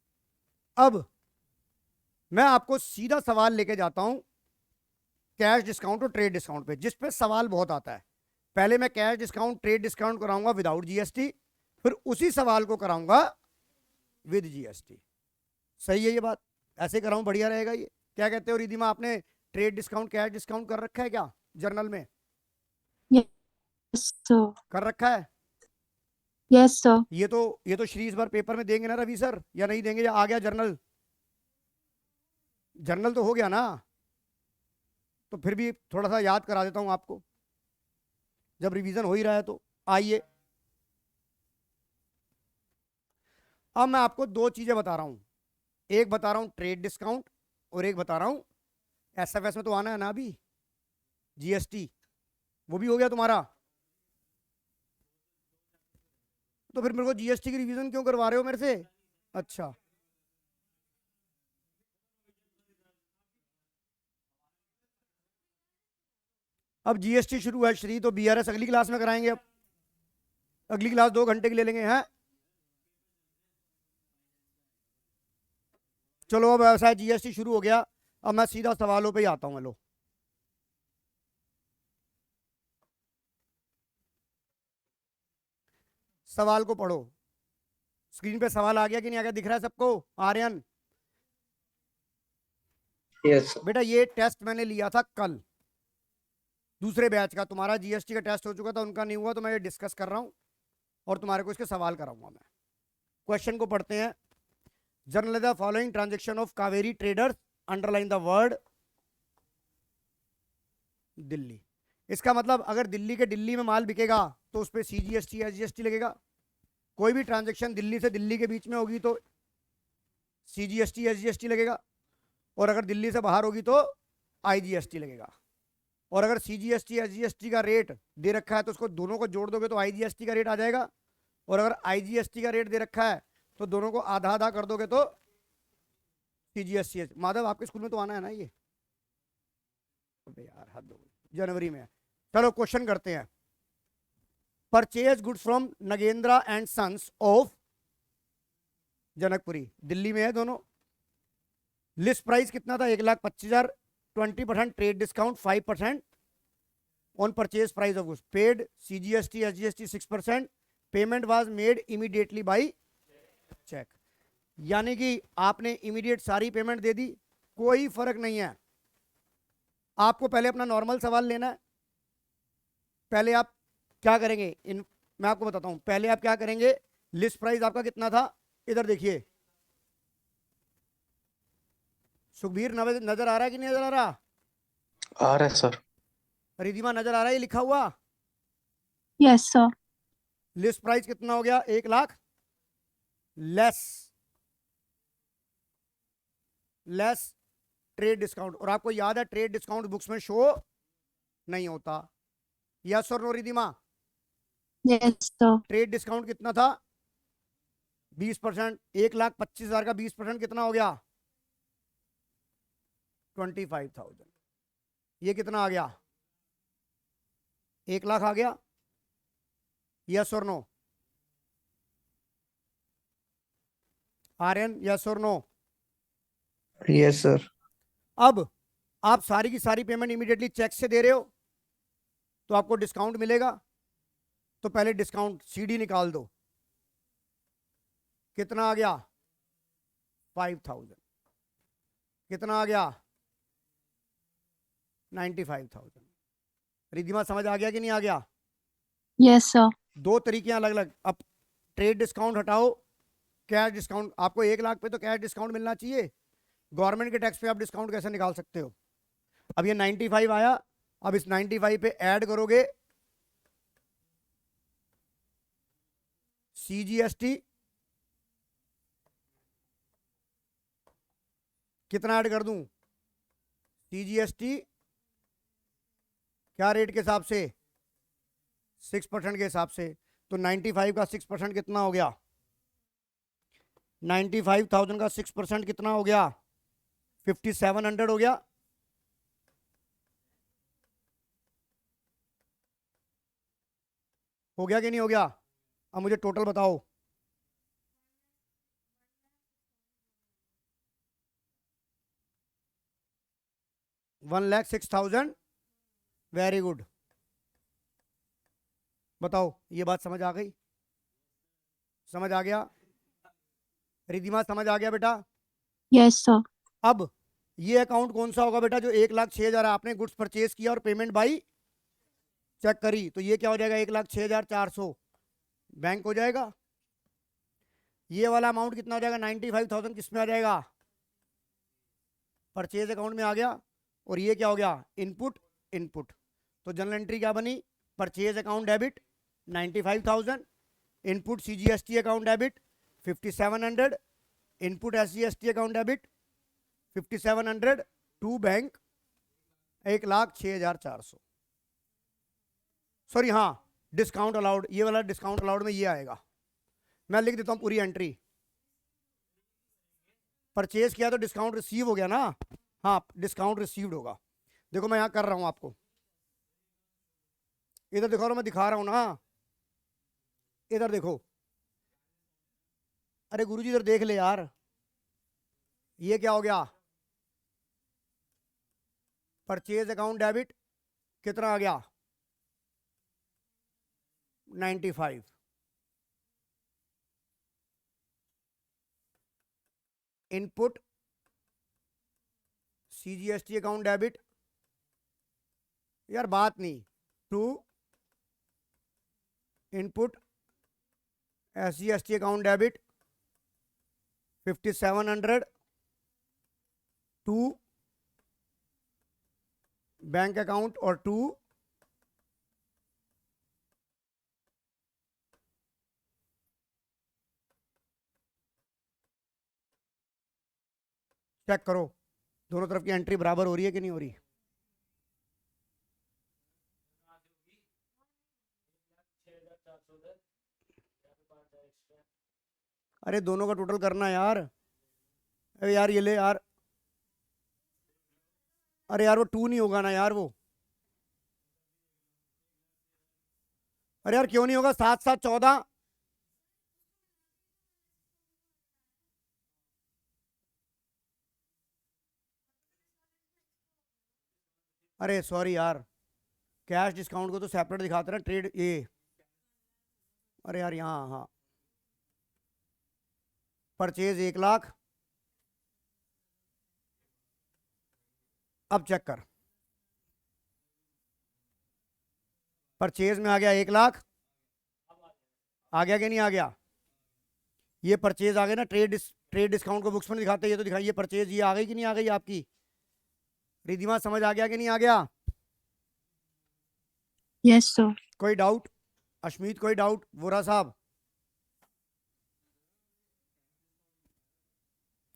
अब मैं आपको सीधा सवाल लेके जाता हूं कैश डिस्काउंट और ट्रेड डिस्काउंट पे, जिस पे सवाल बहुत आता है। पहले मैं कैश डिस्काउंट, ट्रेड डिस्काउंट कराऊंगा विदाउट GST, फिर उसी सवाल को कराऊंगा विद GST। सही है ये बात? ऐसे कराऊं बढ़िया रहेगा ये? क्या कहते हो रिधिमा, आपने ट्रेड डिस्काउंट, कैश डिस्काउंट कर रखा है क्या जर्नल में? Yes sir. कर रखा है? Yes sir. ये तो श्री इस बार पेपर में देंगे ना रवि सर, या नहीं देंगे, या आ गया जर्नल? जनरल तो हो गया ना, तो फिर भी थोड़ा सा याद करा देता हूं आपको, जब रिवीजन हो ही रहा है तो। आइए, अब मैं आपको दो चीजें बता रहा हूं, एक बता रहा हूं ट्रेड डिस्काउंट और एक बता रहा हूं एसएफएस में तो आना है ना अभी, जीएसटी, वो भी हो गया तुम्हारा। तो फिर मेरे को जीएसटी की रिवीजन क्यों करवा रहे हो मेरे से? अच्छा, अब जीएसटी शुरू है श्री, तो बीआरएस अगली क्लास में कराएंगे। अब अगली क्लास 2 घंटे की ले लेंगे हैं। चलो अब ऐसा है, जीएसटी शुरू हो गया, अब मैं सीधा सवालों पे ही आता हूं। लो, सवाल को पढ़ो। स्क्रीन पे सवाल आ गया कि नहीं आ गया, दिख रहा है सबको? Aryan yes sir. बेटा, ये टेस्ट मैंने लिया था कल, दूसरे बैच का। तुम्हारा जीएसटी का टेस्ट हो चुका था, उनका नहीं हुआ, तो मैं ये डिस्कस कर रहा हूं और तुम्हारे को इसके सवाल कराऊंगा मैं। क्वेश्चन को पढ़ते हैं। Journal the following transaction of Kaveri traders, underline the word Delhi. इसका मतलब अगर दिल्ली के दिल्ली में माल बिकेगा तो उस पर सीजीएसटी एसजीएसटी लगेगा। कोई भी ट्रांजेक्शन दिल्ली से दिल्ली के बीच में होगी तो सीजीएसटी एसजीएसटी लगेगा, और अगर दिल्ली से बाहर होगी तो आईजीएसटी लगेगा। और अगर सीजीएसटी एसजीएसटी का रेट दे रखा है तो उसको दोनों को जोड़ दोगे तो आईजीएसटी का रेट आ जाएगा, और अगर आईजीएसटी का रेट दे रखा है तो दोनों को आधा आधा कर दोगे तो सीजीएसटी। माधव, आपके स्कूल में तो आना है ना ये? अबे यार, हद हो गई, जनवरी में। चलो क्वेश्चन करते हैं। Purchase goods from Nagendra and sons of Janakpuri, Delhi में है दोनों। लिस्ट प्राइस कितना था? 1,25,000। 20% trade discount, 5% on purchase price of goods. Paid CGST SGST 6%। Payment was made immediately by cheque. यानी कि आपने इमीडिएट सारी पेमेंट दे दी, कोई फर्क नहीं है। आपको पहले अपना नॉर्मल सवाल लेना है। पहले आप क्या करेंगे, मैं आपको बताता हूं। पहले आप क्या करेंगे, लिस्ट प्राइस आपका कितना था, इधर देखिए। सुखबीर नजर आ रहा है कि नहीं नजर आ रहा? आ रहा है सर। रिधिमा नजर आ रहा है ये लिखा हुआ? Yes sir. लिस्ट प्राइस कितना हो गया? 1,00,000 लेस ट्रेड डिस्काउंट। और आपको याद है ट्रेड डिस्काउंट बुक्स में शो नहीं होता। यस और no Ridhima? Yes sir. Trade discount कितना था? 20%। 1,25,000 का 20% कितना हो गया? 25,000। ये कितना आ गया? 1,00,000 आ गया। यस और नो? आर्यन, यस और नो? Yes sir. अब आप सारी की सारी पेमेंट इमीडिएटली चेक से दे रहे हो तो आपको डिस्काउंट मिलेगा। तो पहले डिस्काउंट सीडी निकाल दो। कितना आ गया? 5,000। कितना आ गया? 95,000। रिधिमा समझ आ गया कि नहीं आ गया? Yes sir. दो तरीके अलग अलग। अब ट्रेड डिस्काउंट हटाओ, कैश डिस्काउंट। आपको 1,00,000 पे तो कैश डिस्काउंट मिलना चाहिए। गवर्नमेंट के टैक्स पे आप डिस्काउंट कैसे निकाल सकते हो? अब ये 95 आया, अब इस 95 पे ऐड करोगे सीजीएसटी। कितना ऐड कर दूं? सीजीएसटी क्या रेट के हिसाब से? 6% के हिसाब से। तो 95 का 6% कितना हो गया? 95,000 का 6% कितना हो गया? 5,700 हो गया। हो गया कि नहीं हो गया? अब मुझे टोटल बताओ। $1,06,000। Very good. बताओ, ये बात समझ आ गई? समझ आ गया? रिधिमा समझ आ गया बेटा? Yes sir. अब ये अकाउंट कौन सा होगा बेटा जो 1,06,000 आपने गुड्स परचेज किया और पेमेंट बाई चेक करी? तो ये क्या हो जाएगा? 1,06,400 बैंक हो जाएगा। ये वाला अमाउंट कितना हो जाएगा? 95,000 किस में आ जाएगा? परचेज अकाउंट में आ गया, और ये क्या हो गया, इनपुट इनपुट। तो जनरल एंट्री क्या बनी, purchase account debit 95,000, input CGST account debit 5700, input SGST account debit 5700 to bank 1,06,400। Sorry हाँ, डिस्काउंट अलाउड, ये वाला डिस्काउंट अलाउड में ये आएगा। मैं लिख देता हूं पूरी एंट्री। परचेज किया तो डिस्काउंट रिसीव हो गया ना, हाँ डिस्काउंट रिसीव्ड होगा। देखो मैं यहां कर रहा हूं आपको, इधर दिखा रहा हूं, मैं दिखा रहा हूं ना, इधर देखो। अरे गुरुजी इधर देख ले यार, ये क्या हो गया, परचेज अकाउंट डेबिट कितना आ गया 95, इनपुट CGST अकाउंट डेबिट, यार बात नहीं, to input SGST account debit 5700 to bank account और टू चेक करो दोनों तरफ की एंट्री बराबर हो रही है कि नहीं हो रही। अरे दोनों का टोटल करना यार, अरे यार ये ले यार, अरे यार वो 2 नहीं होगा ना यार वो, अरे यार क्यों नहीं होगा, 7 7 14, अरे सॉरी यार, कैश डिस्काउंट को तो सेपरेट दिखाते ना, ट्रेड ये, अरे यार यहाँ हाँ, परचेज 1,00,000, अब चेक कर, परचेज में आ गया 1,00,000, आ गया कि नहीं आ गया, ये परचेज आ गया ना, ट्रेड डिस्काउंट को बुक्स में दिखाते, ये तो दिखाइए परचेज, ये आ गई कि नहीं आ गई आपकी रिधिमा, समझ आ गया कि नहीं आ गया। Yes sir. कोई डाउट, अश्मीत कोई डाउट, वोरा साहब,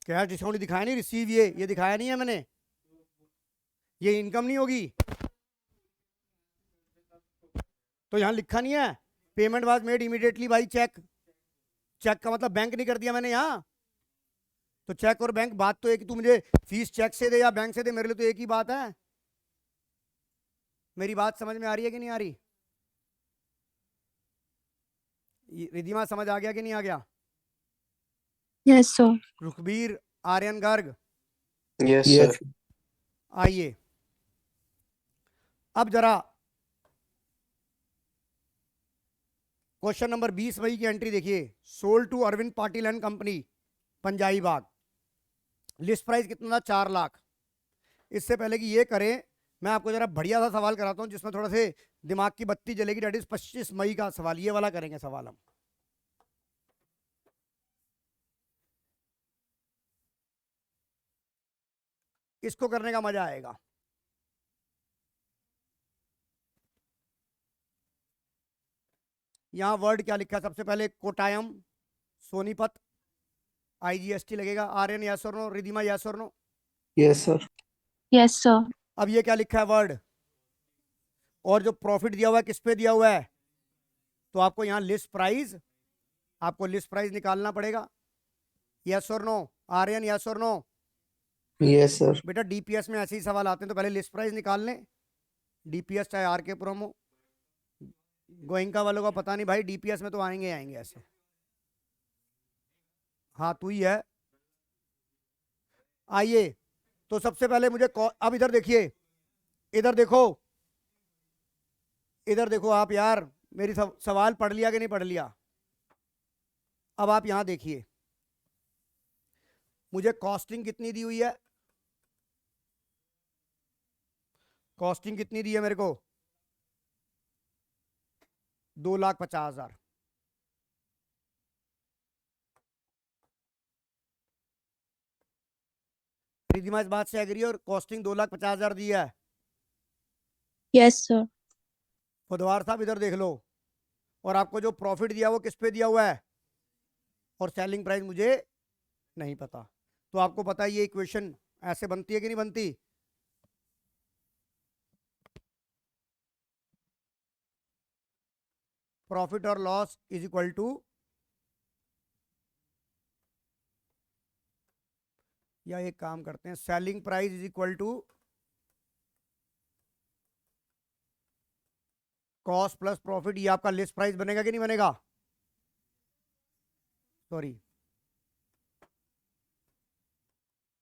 कैश डिस्काउंट दिखाया नहीं, रिसीव ये दिखाया नहीं है मैंने, ये इनकम नहीं होगी, तो यहां लिखा नहीं है payment was made immediately by cheque, cheque का मतलब बैंक नहीं कर दिया मैंने यहाँ, तो चेक और बैंक बात तो एक, तू मुझे फीस चेक से दे या बैंक से दे, मेरे लिए तो एक ही बात है। मेरी बात समझ में आ रही है कि नहीं आ रही, रिधिमा समझ आ गया कि नहीं आ गया। Yes sir. Rukhbir, Aryan Garg, yes Yes. Sir. आइए अब जरा क्वेश्चन नंबर 20 वही की एंट्री देखिए, sold to Arvind Patil and company Punjabi Bagh, list price कितना था 4,00,000। इससे पहले कि ये करें, मैं आपको जरा बढ़िया सा सवाल कराता हूं जिसमें थोड़ा से दिमाग की बत्ती जलेगी, डेट इज 25 मई का सवाल, ये वाला करेंगे सवाल हम। इसको करने का मजा आएगा। यहां वर्ड क्या लिखा है, सबसे पहले कोटायम, सोनीपत, IGST लगेगा, आर्यन यस और नो, रिधिमा यस और no. Yes, sir. Yes sir. अब ये क्या लिखा है वर्ड, और जो प्रॉफिट दिया हुआ है किस पे दिया हुआ है, तो आपको यहाँ लिस्ट प्राइस, आपको लिस्ट प्राइस निकालना पड़ेगा, यस और नो, आर्यन यस और नो। Yes, sir. बेटा DPS में ऐसे ही सवाल आते हैं, तो पहले लिस्ट प्राइस निकाल लें, DPS चाहे RK प्रोमो, गोइंका वालों का पता नहीं भाई, DPS में तो आएंगे आएंगे ऐसे, हाँ तू ही है। आइए तो सबसे पहले मुझे अब इधर देखिए, इधर देखो, इधर देखो आप यार, मेरी सवाल पढ़ लिया कि नहीं पढ़ लिया। अब आप यहां देखिए, मुझे कॉस्टिंग कितनी दी हुई है, कॉस्टिंग कितनी दी है मेरे को 2,50,000। रिधिमा इस बात से एग्री, और कॉस्टिंग 2,50,000 दी है। Yes sir. बुधवार साहब इधर देख लो, और आपको जो प्रॉफिट दिया वो किस पे दिया हुआ है, और सेलिंग प्राइस मुझे नहीं पता। तो आपको पता है ये इक्वेशन ऐसे बनती है कि नहीं बनती? प्रॉफिट और लॉस इज इक्वल टू, या एक काम करते हैं, selling price is equal to cost plus profit. ये आपका लिस्ट प्राइस बनेगा कि नहीं बनेगा? सॉरी,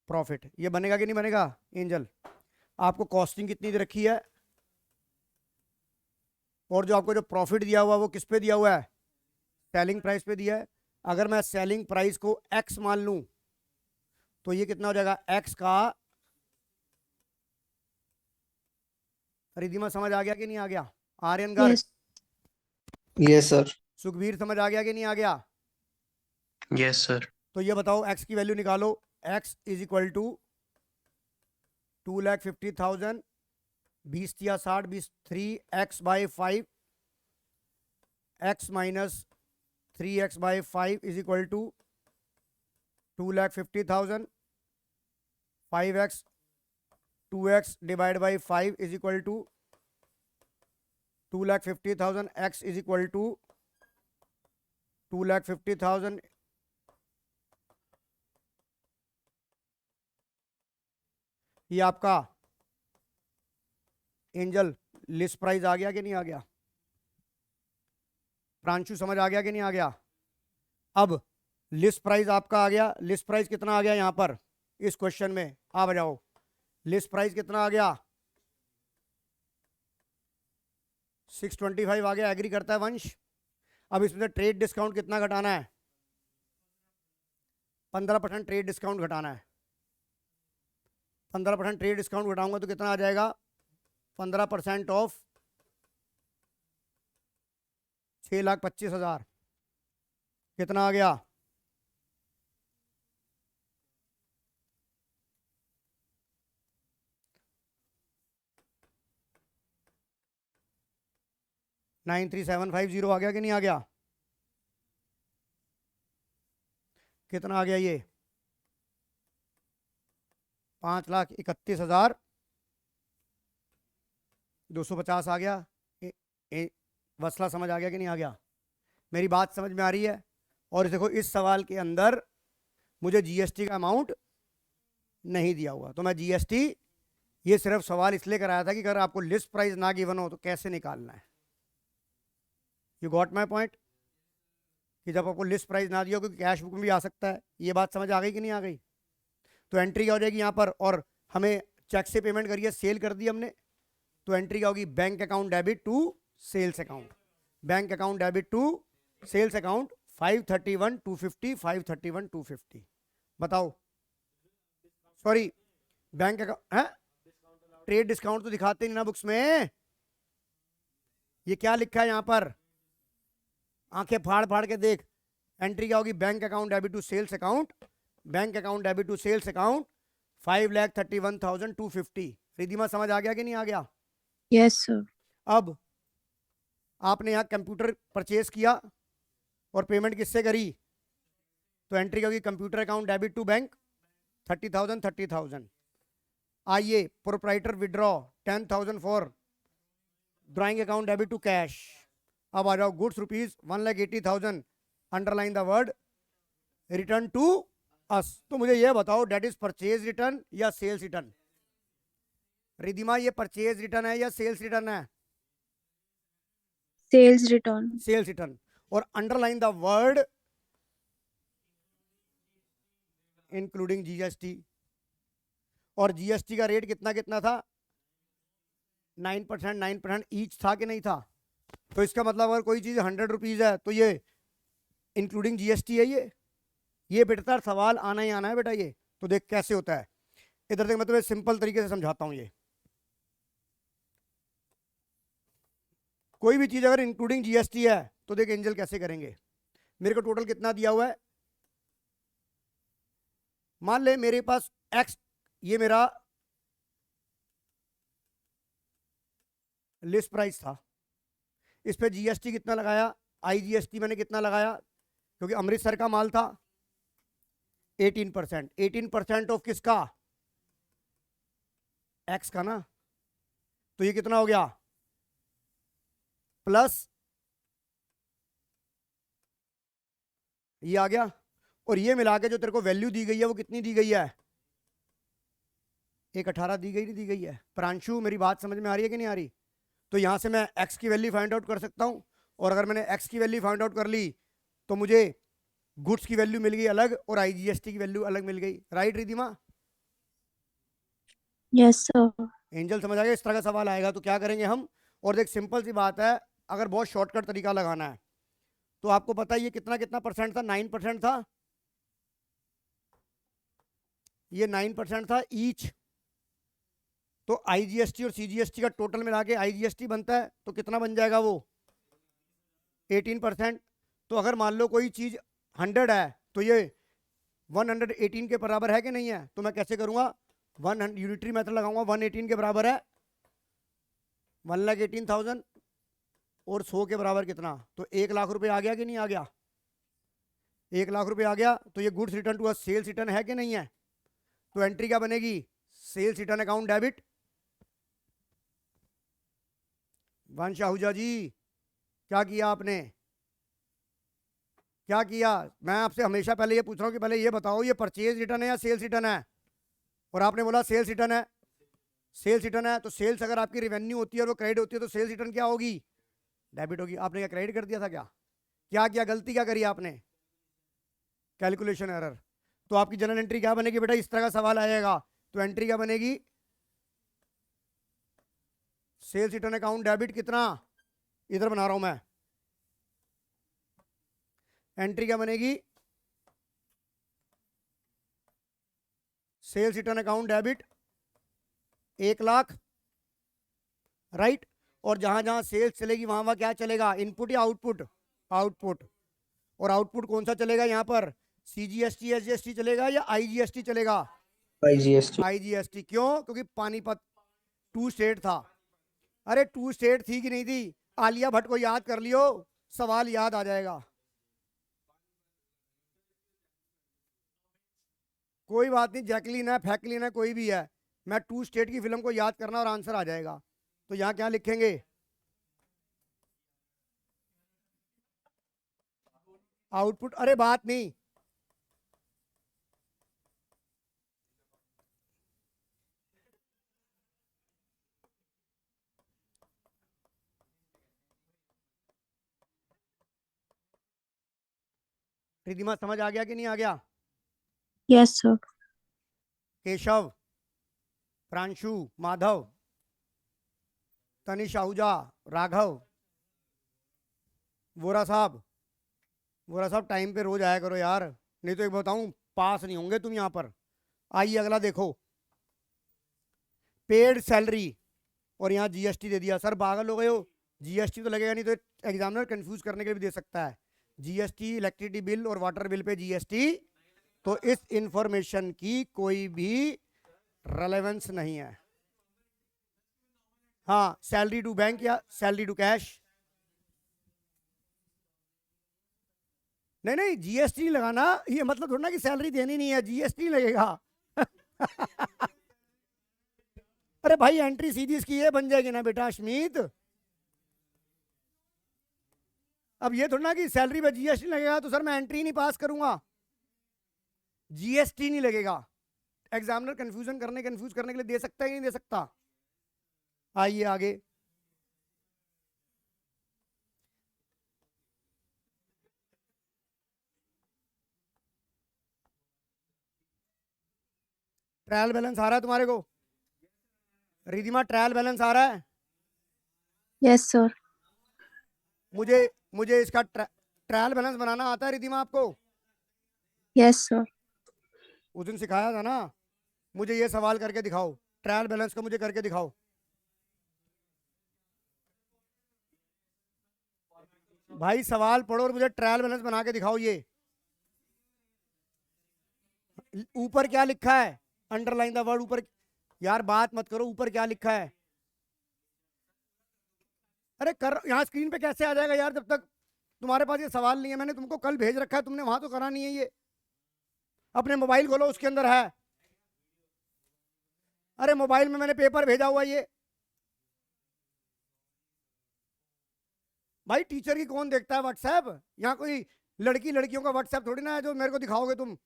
प्रॉफिट ये बनेगा कि नहीं बनेगा एंजल? आपको कॉस्टिंग कितनी दे रखी है, और जो आपको जो प्रॉफिट दिया हुआ वो किस पे दिया हुआ है? सेलिंग प्राइस पे दिया है। अगर मैं सेलिंग प्राइस को एक्स मान लूं तो ये कितना हो जाएगा? एक्स का, रिधिमा समझ आ गया कि नहीं आ गया? Aryan Garg, yes Yes, sir. Sukhbir समझ आ गया कि नहीं आ गया? Yes sir. तो ये बताओ एक्स की वैल्यू निकालो। एक्स इज इक्वल टू 2,50,000, 20 या 60, 20 3x/5, x minus 3x/5 is equal to 2,50,000, 5x, 2x divide by 5 is equal to 2,50,000, x is equal to 2,50,000। ये आपका एंजल लिस्ट प्राइस आ गया कि नहीं आ गया? प्रांशु समझ आ गया कि नहीं आ गया? अब लिस्ट प्राइस आपका आ गया। लिस्ट प्राइस कितना आ गया यहां पर इस क्वेश्चन में? आप जाओ, लिस्ट प्राइस कितना आ गया? 625 आ गया। एग्री करता है वंश? अब इसमें से ट्रेड डिस्काउंट कितना घटाना है? 15% ट्रेड डिस्काउंट घटाना है। 15% ट्रेड डिस्काउंट घटाऊंगा तो कितना आ जाएगा? 15% ऑफ 6,25,000 कितना आ गया? $93,750 आ गया कि नहीं आ गया? कितना आ गया ये? 5,31,250 आ गया। वसला समझ आ गया कि नहीं आ गया? मेरी बात समझ में आ रही है? और देखो इस सवाल के अंदर मुझे जीएसटी का अमाउंट नहीं दिया हुआ, तो मैं जीएसटी, ये सिर्फ सवाल इसलिए कराया था कि अगर आपको लिस्ट प्राइस ना गिवन हो तो कैसे निकालना है। You got my point? कि जब आपको लिस्ट प्राइस ना दिया हो, क्योंकि कैश बुक में भी आ सकता है। ये बात समझ आ गई कि नहीं आ गई? तो एंट्री क्या हो जाएगी यहाँ पर? और हमें चेक से पेमेंट करिए, सेल कर दी हमने, तो एंट्री क्या होगी? Bank account debit to sales account. Bank account debit to sales account 531,250, 531,250। बताओ, सॉरी, बैंक अकाउंट है, ट्रेड डिस्काउंट तो दिखाते नहीं ना बुक्स में। ये क्या लिखा है यहाँ पर? आंखें फाड़ फाड़ के देख। एंट्री क्या होगी? Bank account debit to sales account, bank account debit to sales account 5,31,250। Ridhima समझ आ गया कि नहीं आ गया? Yes sir. अब आपने यहाँ कंप्यूटर परचेज किया और पेमेंट किससे करी? तो एंट्री क्या होगी? Computer account debit to bank 30,000, 30,000। आइए, proprietor withdraw 10,000 for drawing account debit to cash. अब आ जाओ, goods rupees 1,80,000, underline the word return to us. तो मुझे ये बताओ, डेट इज परचेज रिटर्न या सेल्स रिटर्न? रिधिमा, ये परचेज रिटर्न है या सेल्स रिटर्न है? Sales return. Sales return. और underline the word including GST. और जीएसटी का रेट कितना कितना था? 9%, 9% ईच था कि नहीं था? तो इसका मतलब अगर कोई चीज 100 रुपीज है तो ये इंक्लूडिंग जीएसटी है। ये बेटा सवाल आना ही आना है बेटा। ये तो देख कैसे होता है। इधर देख, मैं तुम्हें सिंपल तरीके से समझाता हूं। ये कोई भी चीज अगर इंक्लूडिंग जीएसटी है तो देख एंजल कैसे करेंगे। मेरे को टोटल कितना दिया हुआ है? मान ले मेरे पास एक्स ये मेरा लिस्ट प्राइस था, इस पे जीएसटी कितना लगाया, आईजीएसटी मैंने कितना लगाया, क्योंकि अमृतसर का माल था 18%, 18% ऑफ किसका, एक्स का ना, तो ये कितना हो गया, प्लस ये आ गया, और ये मिला के जो तेरे को वैल्यू दी गई है वो कितनी दी गई है, 118 दी गई, नहीं दी गई है। प्रांशु मेरी बात समझ में आ रही है कि नहीं आ रही? तो यहां से मैं एक्स की वैल्यू फाइंड आउट कर सकता हूं, और अगर मैंने एक्स की वैल्यू फाइंड आउट कर ली तो मुझे गुड्स की वैल्यू मिल गई अलग और आईजीएसटी की वैल्यू अलग मिल गई। Right Ridhima? Yes sir. Angel समझ आ गया? इस तरह का सवाल आएगा तो क्या करेंगे हम, और देख सिंपल सी बात है, अगर बहुत शॉर्टकट तरीका लगाना है तो आपको पता है ये कितना कितना परसेंट था, 9% था, ये 9% था ईच, तो आईजीएसटी और सीजीएसटी का टोटल मिला के आईजीएसटी बनता है, तो कितना बन जाएगा वो 18%। तो अगर मान लो कोई चीज 100 है तो ये 118 के बराबर है कि नहीं है, तो मैं कैसे करूंगा, 100 यूनिटरी मेथड लगाऊंगा, 118 के बराबर है 1,18,000 और 100 के बराबर कितना, तो 1 लाख रुपए आ गया कि नहीं आ गया, 1 लाख रुपए आ गया। तो ये goods return to us sales return है कि नहीं है, तो एंट्री क्या बनेगी, सेल्स रिटर्न अकाउंट डेबिट। वंश आहूजा जी क्या किया आपने, क्या किया? मैं आपसे हमेशा पहले ये पूछ रहा हूँ कि पहले ये बताओ ये परचेज रिटर्न है या सेल्स रिटर्न है, और आपने बोला सेल्स रिटर्न है। सेल्स रिटर्न है तो सेल्स अगर आपकी रेवेन्यू होती है और वो क्रेडिट होती है तो सेल्स रिटर्न क्या होगी, डेबिट होगी। आपने क्या क्रेडिट कर दिया था क्या, क्या किया, गलती क्या करी आपने, कैलकुलेशन एरर। तो आपकी जनरल एंट्री क्या बनेगी बेटा, इस तरह का सवाल आएगा तो एंट्री क्या बनेगी, सेल्स रिटर्न अकाउंट डेबिट कितना, इधर बना रहा हूं मैं, एंट्री क्या बनेगी, sales return account debit 1 lakh, right. और जहां जहां सेल्स चलेगी वहां वहां क्या चलेगा, इनपुट या आउटपुट, आउटपुट। और आउटपुट कौन सा चलेगा यहाँ पर, सीजीएसटी एसजीएसटी चलेगा या आईजीएसटी चलेगा, IGST. आईजीएसटी। क्यों, क्योंकि पानीपत 2 स्टेट था। अरे 2 स्टेट थी कि नहीं थी, आलिया भट्ट को याद कर लियो, सवाल याद आ जाएगा। कोई बात नहीं, जैकलिन है फैकलिन है कोई भी है, मैं 2 स्टेट की फिल्म को याद करना और आंसर आ जाएगा। तो यहाँ क्या लिखेंगे, आउटपुट। अरे बात नहीं, रिधिमा समझ आ गया कि नहीं आ गया? Yes sir. केशव, प्रांशु, माधव, तनिष आहूजा, राघव, वोरा साहब, वोरा साहब टाइम पे रोज आया करो यार, नहीं तो एक बताऊं पास नहीं होंगे तुम यहाँ पर। आइए अगला देखो, पेड सैलरी और यहाँ जीएसटी दे दिया। सर पागल हो गए हो, जीएसटी तो लगेगा नहीं, तो एग्जामिनर कंफ्यूज करने के लिए भी दे सकता है, जीएसटी इलेक्ट्रिसिटी बिल और वाटर बिल पे जीएसटी, तो इस इंफॉर्मेशन की कोई भी रेलेवेंस नहीं है। हाँ, सैलरी टू बैंक या सैलरी टू कैश, नहीं नहीं जीएसटी नहीं लगाना, ये मतलब थोड़ा ना कि सैलरी देनी नहीं है, जीएसटी लगेगा। अरे भाई एंट्री सीधी इसकी ये बन जाएगी ना बेटा अश्मीत, अब ये थोड़ा ना कि सैलरी पे जीएसटी लगेगा तो सर मैं एंट्री नहीं पास करूंगा, जीएसटी नहीं लगेगा। एग्जामिनर कंफ्यूज करने के लिए दे सकता है कि नहीं दे सकता। आइए आगे, ट्रायल बैलेंस आ रहा है तुम्हारे को, रिधिमा ट्रायल बैलेंस आ रहा है? Yes sir. मुझे मुझे इसका ट्रायल बैलेंस बनाना आता है रिधिमा आपको? Yes sir. उस दिन सिखाया था ना, मुझे ये सवाल करके दिखाओ, ट्रायल बैलेंस का मुझे करके दिखाओ। भाई सवाल पढ़ो और मुझे ट्रायल बैलेंस बना के दिखाओ। ये ऊपर क्या लिखा है, अंडरलाइन द वर्ड ऊपर। यार बात मत करो, ऊपर क्या लिखा है? अरे कर, यहाँ स्क्रीन पे कैसे आ जाएगा यार, जब तक तुम्हारे पास ये सवाल नहीं है। मैंने तुमको कल भेज रखा है, तुमने वहां तो करा नहीं है ये। अपने मोबाइल खोलो, उसके अंदर है। अरे मोबाइल में मैंने पेपर भेजा हुआ है ये। भाई टीचर की कौन देखता है व्हाट्सएप? यहाँ कोई लड़कियों का व्हाट्सएप थोड़ी ना है जो मेरे को दिखाओगे तुम।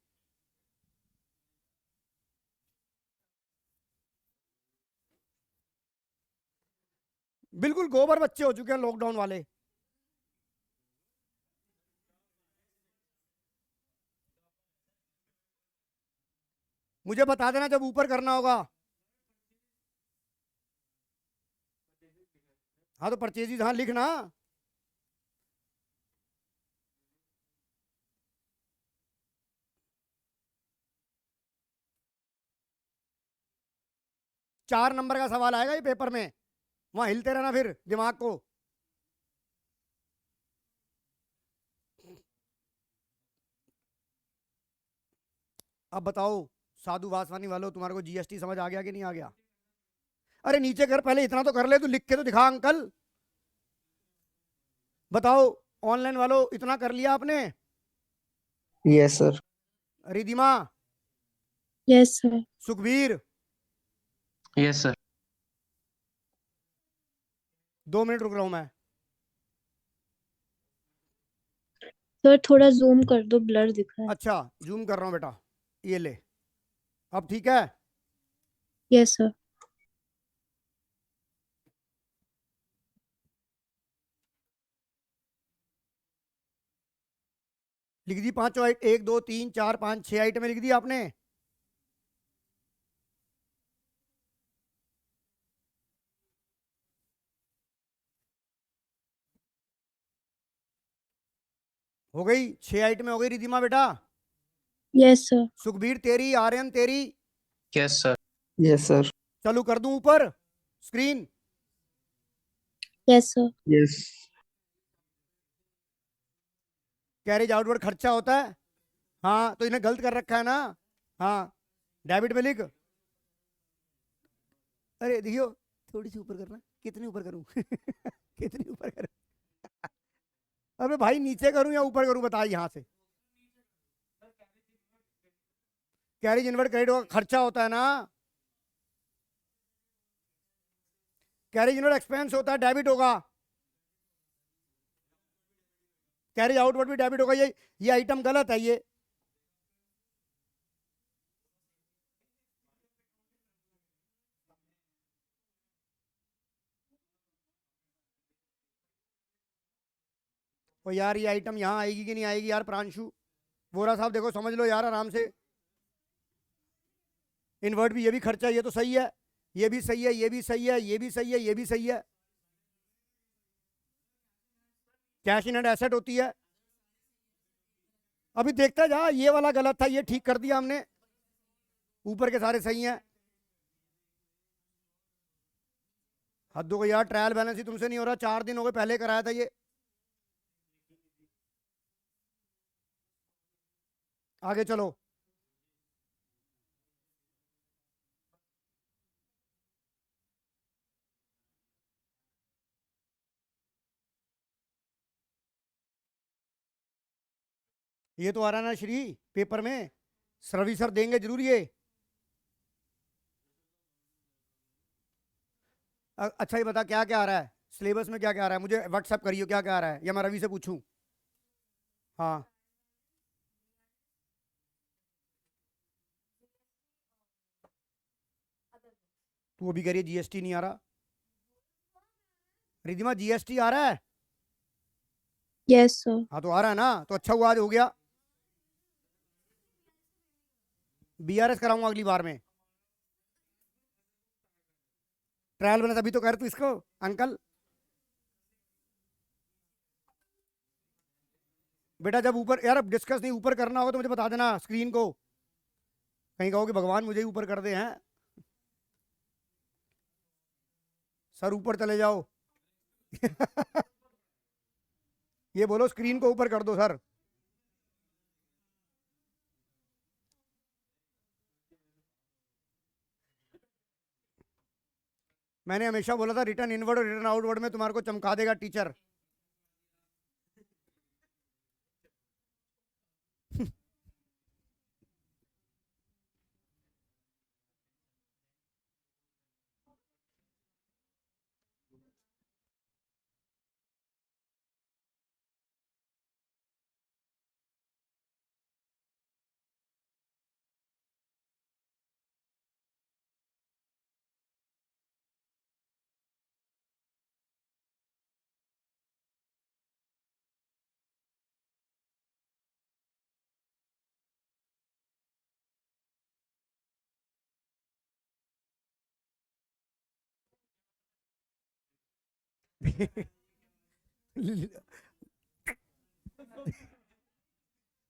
बिल्कुल गोबर बच्चे हो चुके हैं लॉकडाउन वाले। मुझे बता देना जब ऊपर करना होगा। हाँ तो परचेजिज हाँ लिखना। चार नंबर का सवाल आएगा ये पेपर में, वहां हिलते रहना फिर दिमाग को। अब बताओ साधु वासवानी वालों, तुम्हारे को जीएसटी समझ आ गया कि नहीं आ गया? अरे नीचे कर, पहले इतना तो कर ले, तू लिख के तो दिखा अंकल। बताओ ऑनलाइन वालों, इतना कर लिया आपने? Yes, sir. Ridhima, yes sir. Sukhbir, yes sir. 2 minute रुक रहा हूं मैं। सर थोड़ा जूम कर दो, ब्लर दिख रहा है। अच्छा जूम कर रहा हूं बेटा, ये ले। अब ठीक है? Yes sir. लिख दी पांचों 1 2 3 4 5 6 आइटमें लिख दी आपने? हो गई 6 आइटमें, हो गई रिधिमा बेटा। Yes sir. सुखबीर तेरी, आर्यन तेरी। Yes sir. Yes, sir. चालू कर दूं ऊपर screen? Yes sir. Yes. Carriage outward खर्चा होता है। हाँ तो इन्हें गलत कर रखा है ना। हाँ डेबिट में लिख। अरे देखियो, थोड़ी सी ऊपर करना। कितनी ऊपर करूं? कितनी ऊपर करूं? अबे भाई नीचे करूं या ऊपर करूं, बता यहां से। कैरेज इनवर्ड क्रेडिट होगा, खर्चा होता है ना। कैरेज इनवर्ड एक्सपेंस होता है, डेबिट होगा। कैरेज आउटवर्ड भी डेबिट होगा। ये आइटम गलत है ये। और यार ये आइटम यहाँ आएगी कि नहीं आएगी यार? प्रांशु वोरा साहब देखो, समझ लो यार आराम से। इनवर्ट भी, ये भी खर्चा, ये तो सही है, ये भी सही है, ये भी सही है, ये भी सही है, ये भी सही है। कैश इन हैंड एसेट होती है। अभी देखता जा, ये वाला गलत था, ये ठीक कर दिया हमने। ऊपर के सारे सही हैं। हद हो गई यार, ट्रायल बैलेंस ही तुमसे नहीं हो रहा। 4 दिन हो गए, पहले कराया था ये। आगे चलो। ये तो आ रहा ना श्री पेपर में, रवि सर देंगे जरूर ये। अच्छा ये बता क्या क्या आ रहा है सिलेबस में, क्या क्या आ रहा है? मुझे व्हाट्सएप करियो क्या क्या आ रहा है, या मैं रवि से पूछूं? हाँ तू अभी कह रही है जीएसटी नहीं आ रहा। रिधिमा जीएसटी आ रहा है? Yes sir. हाँ तो आ रहा है ना, तो अच्छा हुआ आज हो गया। बीआरएस कराऊंगा अगली बार में। ट्रायल बना, तभी तो कर तू इसको अंकल। बेटा जब ऊपर यार, अब डिस्कस नहीं ऊपर करना होगा तो मुझे बता देना स्क्रीन को। कहीं कहो कि भगवान मुझे ही ऊपर कर दे हैं। सर ऊपर चले जाओ। ये बोलो स्क्रीन को ऊपर कर दो सर। मैंने हमेशा बोला था रिटर्न इनवर्ड और रिटर्न आउटवर्ड में तुम्हारे को चमका देगा टीचर।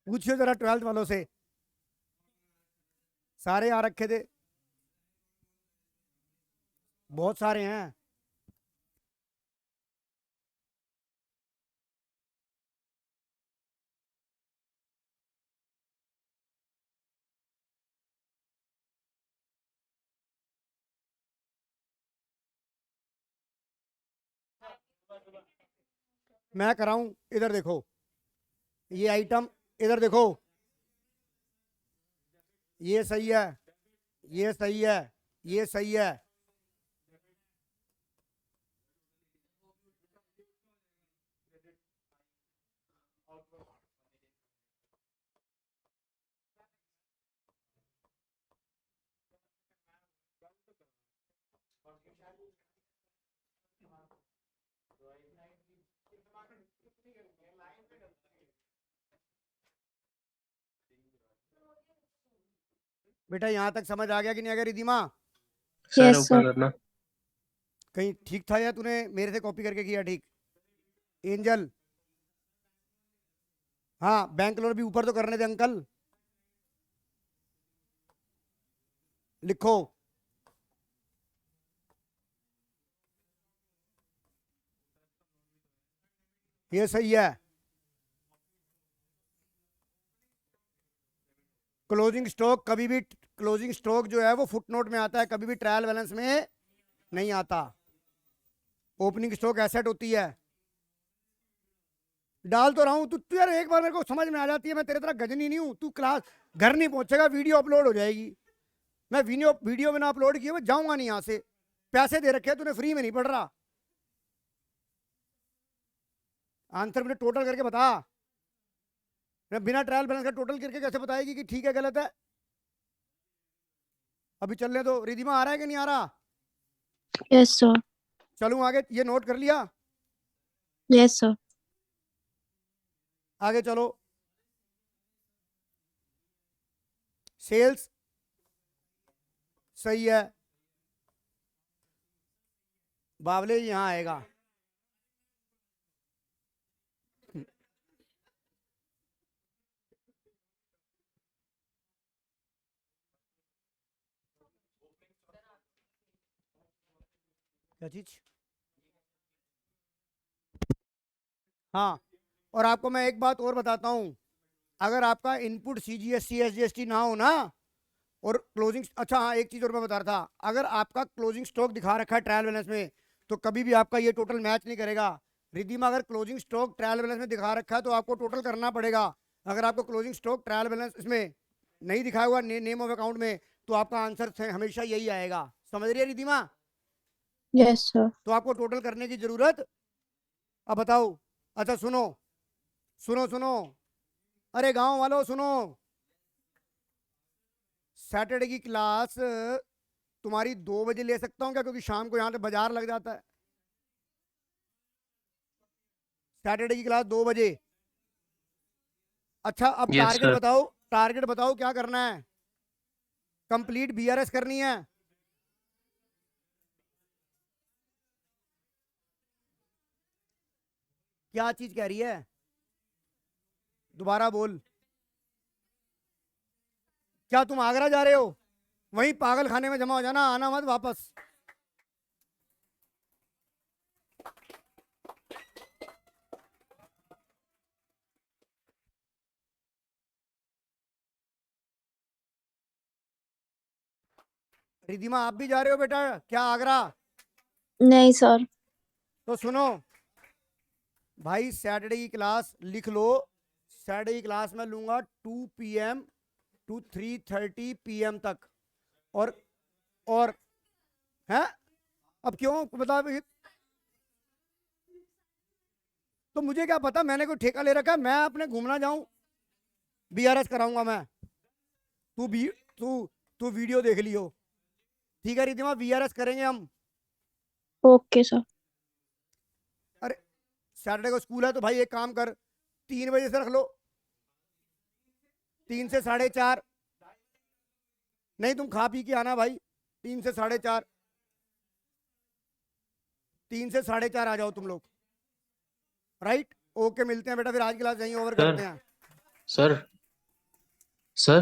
पूछियो जरा 12th वालों से, सारे आ रखे थे, बहुत सारे हैं। मैं कराऊं, इधर देखो, ये आइटम इधर देखो, ये सही है, ये सही है, ये सही है। बेटा यहां तक समझ आ गया कि नहीं आ गया रिधिमा? सर यस ऊपर सर। करना। कहीं ठीक था या तूने मेरे से कॉपी करके किया ठीक? एंजल, हाँ बैंक लोन भी ऊपर तो करने दे अंकल। लिखो, ये सही है। क्लोजिंग स्टॉक कभी भी, क्लोजिंग स्टॉक जो है वो फुटनोट में आता है, कभी भी ट्रायल बैलेंस में नहीं आता। ओपनिंग स्टॉक एसेट होती है। डाल तो रहा हूं, तू यार एक बार मेरे को समझ में आ जाती है, मैं तेरे तरह गजनी नहीं हूं। तू क्लास घर नहीं पहुंचेगा, वीडियो अपलोड हो जाएगी। मैं वीडियो वीडियो मैंने अपलोड किए, मैं जाऊंगा नहीं यहां से। पैसे दे रखे हैं तूने, फ्री में नहीं पढ़ रहा। आंसर मुझे टोटल करके बता। मैं बिना ट्रायल बैलेंस का टोटल करके कैसे बताएगी कि ठीक है गलत है? अभी चलने दो। रिधिमा आ रहा है कि नहीं आ रहा? Yes sir. चलूं आगे, ये नोट कर लिया? Yes sir. आगे चलो। सेल्स सही है, बावले यहां आएगा। क्या चीज? हाँ, और आपको मैं एक बात और बताता हूं, अगर आपका इनपुट सीजीएसटी एसजीएसटी ना हो ना, और क्लोजिंग, अच्छा हाँ एक चीज और मैं बता रहा था, अगर आपका क्लोजिंग स्टॉक दिखा रखा है ट्रायल बैलेंस में, तो कभी भी आपका ये टोटल मैच नहीं करेगा। रिधिमा अगर क्लोजिंग स्टॉक ट्रायल बैलेंस में दिखा रखा है तो आपको टोटल करना पड़ेगा। अगर आपको क्लोजिंग स्टॉक ट्रायल बैलेंस इसमें नहीं दिखाया हुआ नेम ऑफ अकाउंट में, तो आपका आंसर हमेशा यही आएगा। समझ रही है रिधिमा? Yes sir. तो आपको टोटल करने की जरूरत, अब बताओ। अच्छा सुनो, सुनो सुनो, अरे गांव वालों सुनो, सैटरडे की क्लास तुम्हारी 2 बजे ले सकता हूँ क्या? क्योंकि शाम को यहाँ पे बाजार लग जाता है। सैटरडे की क्लास 2 बजे। अच्छा अब यस टारगेट सर। बताओ, टारगेट बताओ क्या करना है? कंप्लीट बीआरएस करनी है? क्या चीज कह रही है? दोबारा बोल। क्या तुम आगरा जा रहे हो? वहीं पागल खाने में जमा हो जाना, आना मत वापस। रिधिमा आप भी जा रहे हो बेटा क्या आगरा? नहीं सर। तो सुनो भाई, सैटरडे की क्लास लिख लो। सैटरडे की क्लास मैं लूंगा 2 PM टू 3:30 PM तक। और है, अब क्यों बता। तो मुझे क्या पता, मैंने कोई ठेका ले रखा है, मैं अपने घूमना जाऊं। BRS कराऊंगा मैं। तू भी तू तू वीडियो देख लियो। ठीक है रिद्धिमा, BRS करेंगे हम। Okay sir. अरे सैटरडे को स्कूल है तो भाई एक काम कर, 3 बजे से रख लो, 3 से 4:30। नहीं तुम खा पी के आना भाई, 3 से 4:30। 3 से 4:30 आ जाओ तुम लोग। राइट, ओके, मिलते हैं बेटा, फिर आज की क्लास यहीं ओवर सर करते हैं। Sir sir